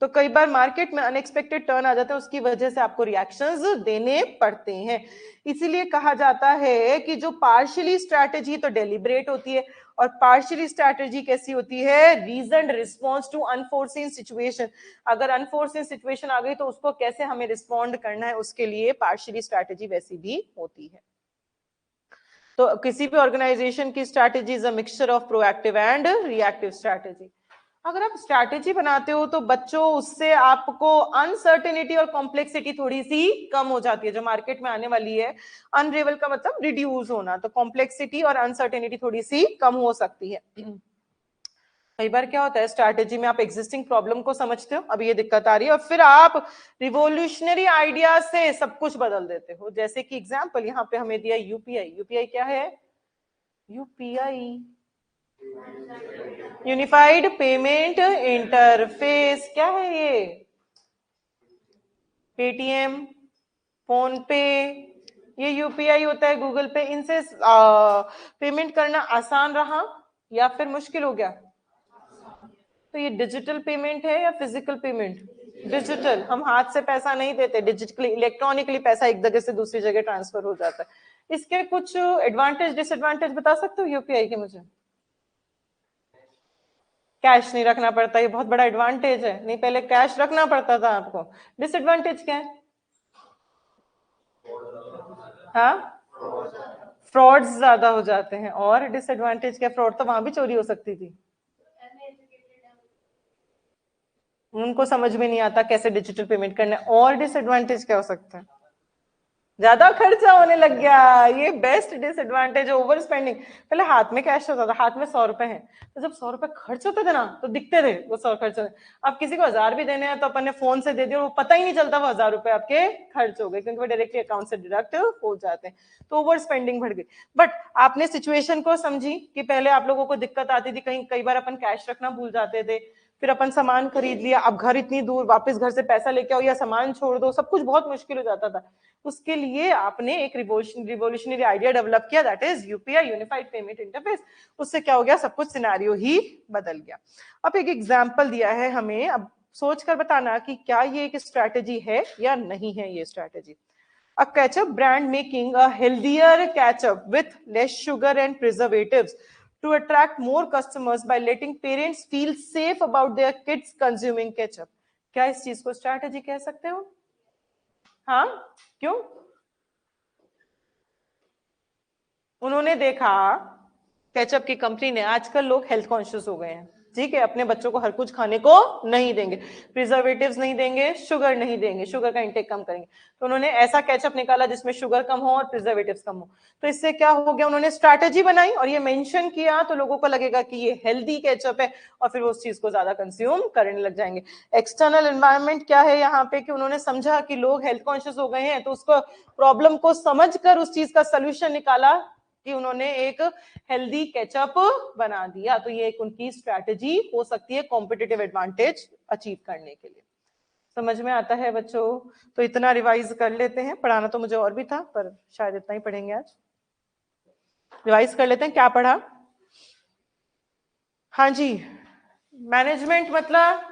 तो कई बार मार्केट में अनएक्सपेक्टेड टर्न आ जाता है, उसकी वजह से आपको रिएक्शंस देने पड़ते हैं। इसीलिए कहा जाता है कि जो पार्शियली स्ट्रैटेजी तो डेलिब्रेट होती है, और पार्शियली स्ट्रैटेजी कैसी होती है, रीजन्ड रिस्पॉन्स टू अनफोर्सीन सिचुएशन। अगर अनफोर्सीन सिचुएशन आ गई तो उसको कैसे हमें रिस्पॉन्ड करना है, उसके लिए पार्शियली स्ट्रैटेजी वैसी भी होती है। तो किसी भी ऑर्गेनाइजेशन की strategy is a mixture of proactive and reactive strategy. अगर आप स्ट्रैटेजी बनाते हो तो बच्चों उससे आपको अनसर्टेनिटी और कॉम्प्लेक्सिटी थोड़ी सी कम हो जाती है, जो मार्केट में आने वाली है। अनरेवल का मतलब रिड्यूस होना, तो कॉम्प्लेक्सिटी और अनसर्टेनिटी थोड़ी सी कम हो सकती है। कई बार क्या होता है, स्ट्रैटेजी में आप एग्जिस्टिंग प्रॉब्लम को समझते हो, अब ये दिक्कत आ रही है, और फिर आप रिवोल्यूशनरी आइडिया से सब कुछ बदल देते हो। जैसे कि एग्जांपल यहाँ पे हमें दिया यूपीआई। यूपीआई क्या है? UPI unified payment interface. क्या है ये? पेटीएम, फोन पे, ये यूपीआई होता है, गूगल पे। इनसे पेमेंट करना आसान रहा या फिर मुश्किल हो गया? तो ये डिजिटल पेमेंट है या फिजिकल पेमेंट? डिजिटल। हम हाथ से पैसा नहीं देते, डिजिटली इलेक्ट्रॉनिकली पैसा एक जगह से दूसरी जगह ट्रांसफर हो जाता है। इसके कुछ एडवांटेज डिसएडवांटेज बता सकते हो यूपीआई के मुझे? कैश नहीं रखना पड़ता, ये बहुत बड़ा एडवांटेज है। नहीं पहले कैश रखना पड़ता था आपको। डिसएडवांटेज क्या है? हाँ, फ्रॉड्स ज्यादा हो जाते हैं। और डिसएडवांटेज क्या? फ्रॉड तो वहां भी चोरी हो सकती थी, उनको समझ में नहीं आता कैसे डिजिटल पेमेंट करना है। और डिसएडवांटेज क्या हो सकता है? ज्यादा खर्चा होने लग गया, ये बेस्ट डिसएडवांटेज। Over spending. पहले हाथ में कैश होता था, हाथ में 100 रुपए हैं, तो जब 100 रुपए खर्च होते थे ना तो दिखते थे वो 100 खर्च होते। अब किसी को 1000 भी देने हैं तो अपन ने फोन से दे दिया, वो पता ही नहीं चलता वो 1000 रुपए आपके खर्च हो गए, क्योंकि वो डायरेक्टली अकाउंट से डिडक्ट हो जाते हैं। तो ओवर स्पेंडिंग बढ़ गई। बट आपने सिचुएशन को समझी कि पहले आप लोगों को दिक्कत आती थी, कहीं कई बार अपन कैश रखना भूल जाते थे, फिर अपन सामान खरीद लिया, अब घर इतनी दूर, वापस घर से पैसा लेके आओ या सामान छोड़ दो, सब कुछ बहुत मुश्किल हो जाता था। उसके लिए आपने एक रिवोल्यूशनरी आइडिया डेवलप किया, that is UPI, unified payment interface. उससे क्या हो गया? सब कुछ सिनेरियो ही बदल गया। अब एक एग्जांपल दिया है हमें, अब सोच कर बताना कि क्या ये एक स्ट्रैटेजी है या नहीं है ये strategy. A ketchup brand making a healthier ketchup with less sugar and preservatives to attract more customers by letting parents feel safe about their kids consuming ketchup. क्या इस चीज को स्ट्रैटेजी कह सकते हो? हाँ, क्यों? उन्होंने देखा, केचप की कंपनी ने, आजकल लोग हेल्थ कॉन्शियस हो गए हैं, ठीक है, अपने बच्चों को हर कुछ खाने को नहीं देंगे, प्रिजर्वेटिव्स नहीं देंगे, शुगर नहीं देंगे, शुगर का इंटेक कम करेंगे। तो उन्होंने ऐसा केचप निकाला जिसमें शुगर कम हो और प्रिजर्वेटिव्स कम हो। तो इससे क्या हो गया? उन्होंने स्ट्रैटेजी बनाई और ये मेंशन किया, तो लोगों को लगेगा कि ये हेल्दी केचप है और फिर वो उस चीज को ज्यादा कंज्यूम करने लग जाएंगे। एक्सटर्नल एनवायरनमेंट क्या है यहाँ पे कि उन्होंने समझा कि लोग हेल्थ कॉन्शियस हो गए हैं, तो उसको प्रॉब्लम को समझकर उस चीज का सोल्यूशन निकाला कि उन्होंने एक हेल्दी केचप बना दिया। तो ये एक उनकी स्ट्रैटेजी हो सकती है कॉम्पिटिटिव एडवांटेज अचीव करने के लिए। समझ में आता है बच्चों? तो इतना रिवाइज कर लेते हैं, पढ़ाना तो मुझे और भी था पर शायद इतना ही पढ़ेंगे आज। रिवाइज कर लेते हैं, क्या पढ़ा? हाँ जी, मैनेजमेंट मतलब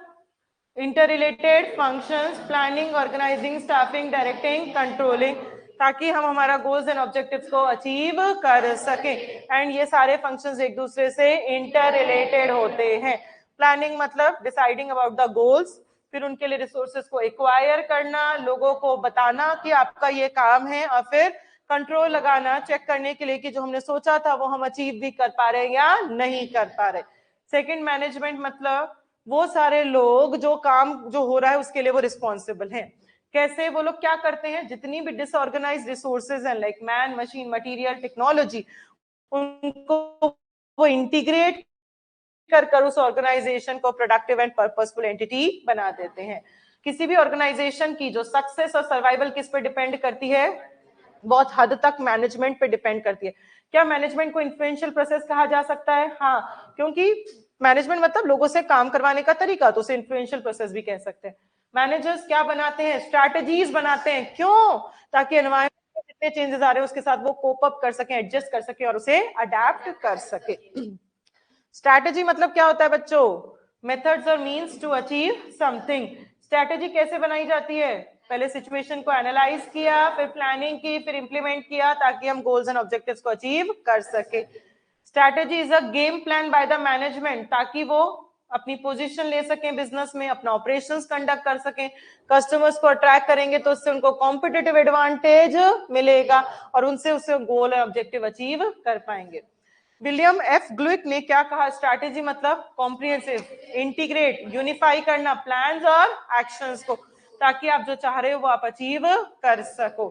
interrelated functions, planning, organizing, staffing, directing, controlling, ताकि हम हमारा गोल्स एंड ऑब्जेक्टिव्स को अचीव कर सकें। एंड ये सारे फंक्शंस एक दूसरे से इंटर रिलेटेड होते हैं। प्लानिंग मतलब डिसाइडिंग अबाउट द गोल्स, फिर उनके लिए रिसोर्सेज को एक्वायर करना, लोगों को बताना कि आपका ये काम है, और फिर कंट्रोल लगाना, चेक करने के लिए कि जो हमने सोचा था वो हम अचीव भी कर पा रहे हैं या नहीं कर पा रहे। सेकेंड, मैनेजमेंट मतलब वो सारे लोग जो काम जो हो रहा है उसके लिए वो रिस्पॉन्सिबल हैं। कैसे? वो लोग क्या करते हैं? जितनी भी डिसऑर्गेनाइज्ड रिसोर्सेज हैं, like man, machine, material, technology, उनको वो इंटीग्रेट कर उस ऑर्गेनाइजेशन को प्रोडक्टिव एंड पर्पसफुल एंटिटी बना देते हैं। किसी भी ऑर्गेनाइजेशन की जो सक्सेस और सर्वाइवल किस पे डिपेंड करती है? बहुत हद तक मैनेजमेंट पे डिपेंड करती है। क्या मैनेजमेंट को इन्फ्लुएंशियल प्रोसेस कहा जा सकता है? हाँ, क्योंकि मैनेजमेंट मतलब लोगों से काम करवाने का तरीका, तो उसे इन्फ्लुएंशियल प्रोसेस भी कह सकते हैं। मैनेजर्स क्या बनाते हैं? स्ट्रैटेजीज बनाते हैं। क्यों? ताकि एनवायरमेंट में जितने चेंजेस आ रहे हैं उसके साथ वो कोप अप कर सके, एडजस्ट कर सके और उसे अडेप्ट कर सके। स्ट्रैटेजी मतलब क्या होता है बच्चों? मेथड्स और means to achieve something. Strategy कैसे बनाई जाती है? पहले सिचुएशन को एनालाइज किया, फिर प्लानिंग की, फिर इंप्लीमेंट किया, ताकि हम गोल्स एंड ऑब्जेक्टिव्स को अचीव कर सके। Strategy is a game plan by the management, ताकि वो अपनी पोजीशन ले सकें बिजनेस में, अपना ऑपरेशंस कंडक्ट कर सकें, कस्टमर्स को अट्रैक्ट करेंगे तो उससे उनको कॉम्पिटिटिव एडवांटेज मिलेगा और उनसे उससे गोल और ऑब्जेक्टिव अचीव कर पाएंगे। विलियम एफ ग्लुइक ने क्या कहा? स्ट्रैटेजी मतलब कॉम्प्रिहेंसिव, इंटीग्रेट, यूनिफाई करना प्लान्स और एक्शंस को, ताकि आप जो चाह रहे हो वो आप अचीव कर सको।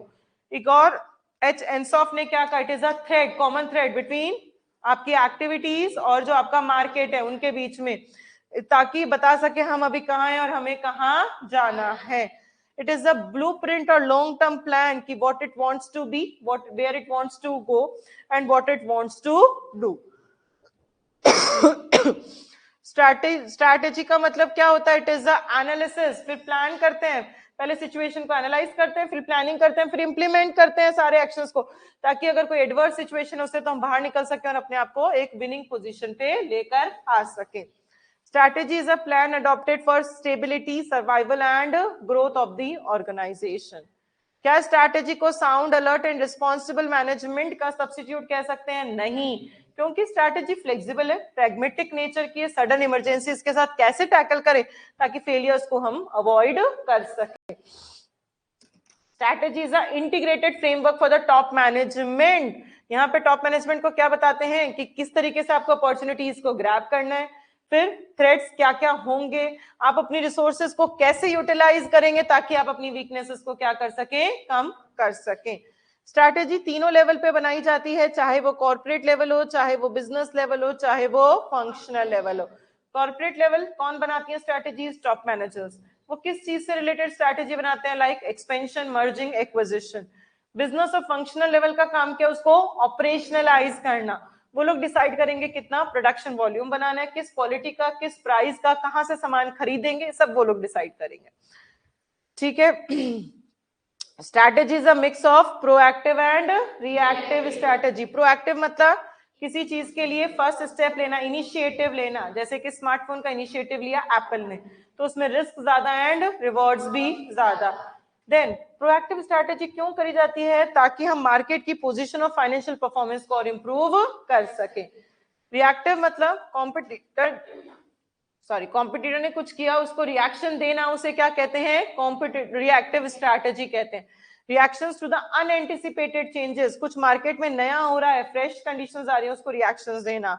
इगोर एच एनसॉफ ने क्या कहा? It is a thread, common thread between आपकी एक्टिविटीज और जो आपका मार्केट है उनके बीच में, ताकि बता सके हम अभी कहाँ हैं और हमें कहाँ जाना है। It is a blueprint or long-term plan कि what it wants to be, where it wants to go, and what it wants to do. Strategy का मतलब क्या होता है? इट इज द एनालिसिस, फिर प्लान करते हैं, पहले सिचुएशन को एनालाइज करते हैं, फिर प्लानिंग करते हैं, फिर इंप्लीमेंट करते हैं सारे एक्शंस को, ताकि अगर कोई एडवर्स सिचुएशन हो तो हम बाहर निकल सके और अपने आप को एक विनिंग पोजीशन पे लेकर आ सके। Strategy is a plan adopted for stability, survival and growth of the organization. क्या स्ट्रैटेजी को sound, alert and responsible management का सब्स्टिट्यूट कह सकते हैं? नहीं, क्योंकि स्ट्रैटेजी फ्लेक्सिबल है, प्रैग्मेटिक नेचर की है, सडन इमरजेंसीज के साथ कैसे टैकल करें ताकि फेलियर्स को हम अवॉइड कर सके। Strategy is a integrated framework for the top management. यहाँ पे टॉप मैनेजमेंट को क्या बताते हैं कि किस तरीके से आपको अपॉर्चुनिटीज को ग्रैब करना है, फिर थ्रेट्स क्या क्या होंगे, आप अपनी रिसोर्सेज को कैसे यूटिलाइज करेंगे ताकि आप अपनी वीकनेसेस को क्या कर सके, कम कर सके। स्ट्रैटेजी तीनों लेवल पे बनाई जाती है, चाहे वो कॉर्पोरेट लेवल हो, चाहे वो बिजनेस लेवल हो, चाहे वो फंक्शनल लेवल हो। कॉर्पोरेट लेवल कौन बनाती है स्ट्रैटेजीज? Top managers. वो किस चीज से रिलेटेड स्ट्रैटेजी बनाते हैं? Like expansion, merging, acquisition. Business और फंक्शनल लेवल का काम क्या है? उसको ऑपरेशनलाइज करना। वो लोग डिसाइड करेंगे कितना प्रोडक्शन वॉल्यूम बनाना है, किस क्वालिटी का, किस प्राइस का, कहां से सामान खरीदेंगे, सब वो लोग डिसाइड करेंगे। ठीक है। Strategy is a mix of proactive and reactive strategy. Proactive मतलब किसी चीज के लिए फर्स्ट स्टेप लेना, इनिशिएटिव लेना, जैसे कि स्मार्टफोन का इनिशिएटिव लिया एप्पल ने, तो उसमें रिस्क ज्यादा एंड रिवॉर्ड्स भी ज्यादा। देन प्रोएक्टिव स्ट्रैटेजी क्यों करी जाती है? ताकि हम मार्केट की पोजीशन और फाइनेंशियल परफॉर्मेंस को और इंप्रूव कर सके। रिएक्टिव मतलब कॉम्पिटिटर ने कुछ किया, उसको रिएक्शन देना, उसे क्या कहते हैं? रिएक्टिव स्ट्रैटेजी कहते हैं। Reactions to the unanticipated changes, कुछ मार्केट में नया हो रहा है, फ्रेश कंडीशंस आ रही है, उसको रिएक्शंस देना,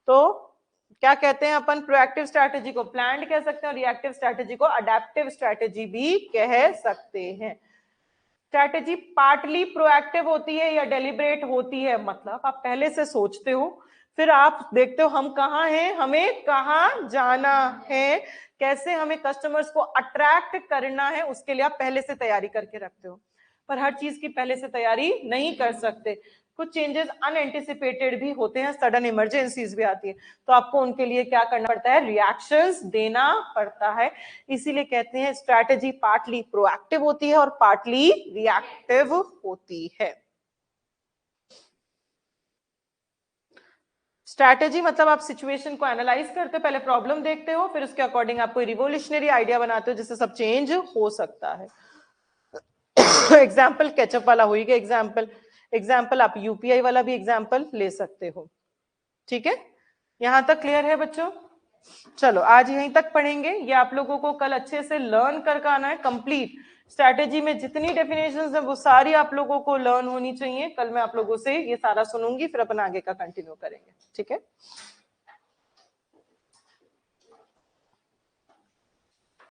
तो क्या कहते हैं अपन? प्रोएक्टिव स्ट्रैटेजी को प्लान्ड कह सकते हैं और रिएक्टिव स्ट्रैटेजी को अडेप्टिव स्ट्रैटेजी भी कह सकते हैं। स्ट्रैटेजी पार्टली प्रोएक्टिव होती है या डेलिब्रेट होती है, मतलब आप पहले से सोचते हो, फिर आप देखते हो हम कहाँ हैं, हमें कहाँ जाना है, कैसे हमें कस्टमर्स को अट्रैक्ट करना है, उसके लिए आप पहले से तैयारी करके रखते हो। पर हर चीज की पहले से तैयारी नहीं कर सकते, कुछ चेंजेस अनएंटिसिपेटेड भी होते हैं, सडन इमरजेंसीज भी आती है, तो आपको उनके लिए क्या करना पड़ता है? रिएक्शंस देना पड़ता है। इसीलिए कहते हैं स्ट्रैटेजी पार्टली प्रोएक्टिव होती है और पार्टली रिएक्टिव होती है। स्ट्रैटेजी मतलब आप सिचुएशन को एनालाइज करते हो, पहले प्रॉब्लम देखते हो, फिर उसके अकॉर्डिंग आप कोई रिवोल्यूशनरी आइडिया बनाते हो जिससे सब चेंज हो सकता है। एग्जाम्पल केचप वाला हुई गया एग्जाम्पल आप यूपीआई वाला भी एग्जाम्पल ले सकते हो। ठीक है, यहां तक क्लियर है बच्चों? चलो आज यहीं तक पढ़ेंगे, ये आप लोगों को कल अच्छे से लर्न करके आना है कंप्लीट। स्ट्रैटेजी में जितनी डेफिनेशंस है वो सारी आप लोगों को लर्न होनी चाहिए। कल मैं आप लोगों से ये सारा सुनूंगी, फिर अपन आगे का कंटिन्यू करेंगे। ठीक है।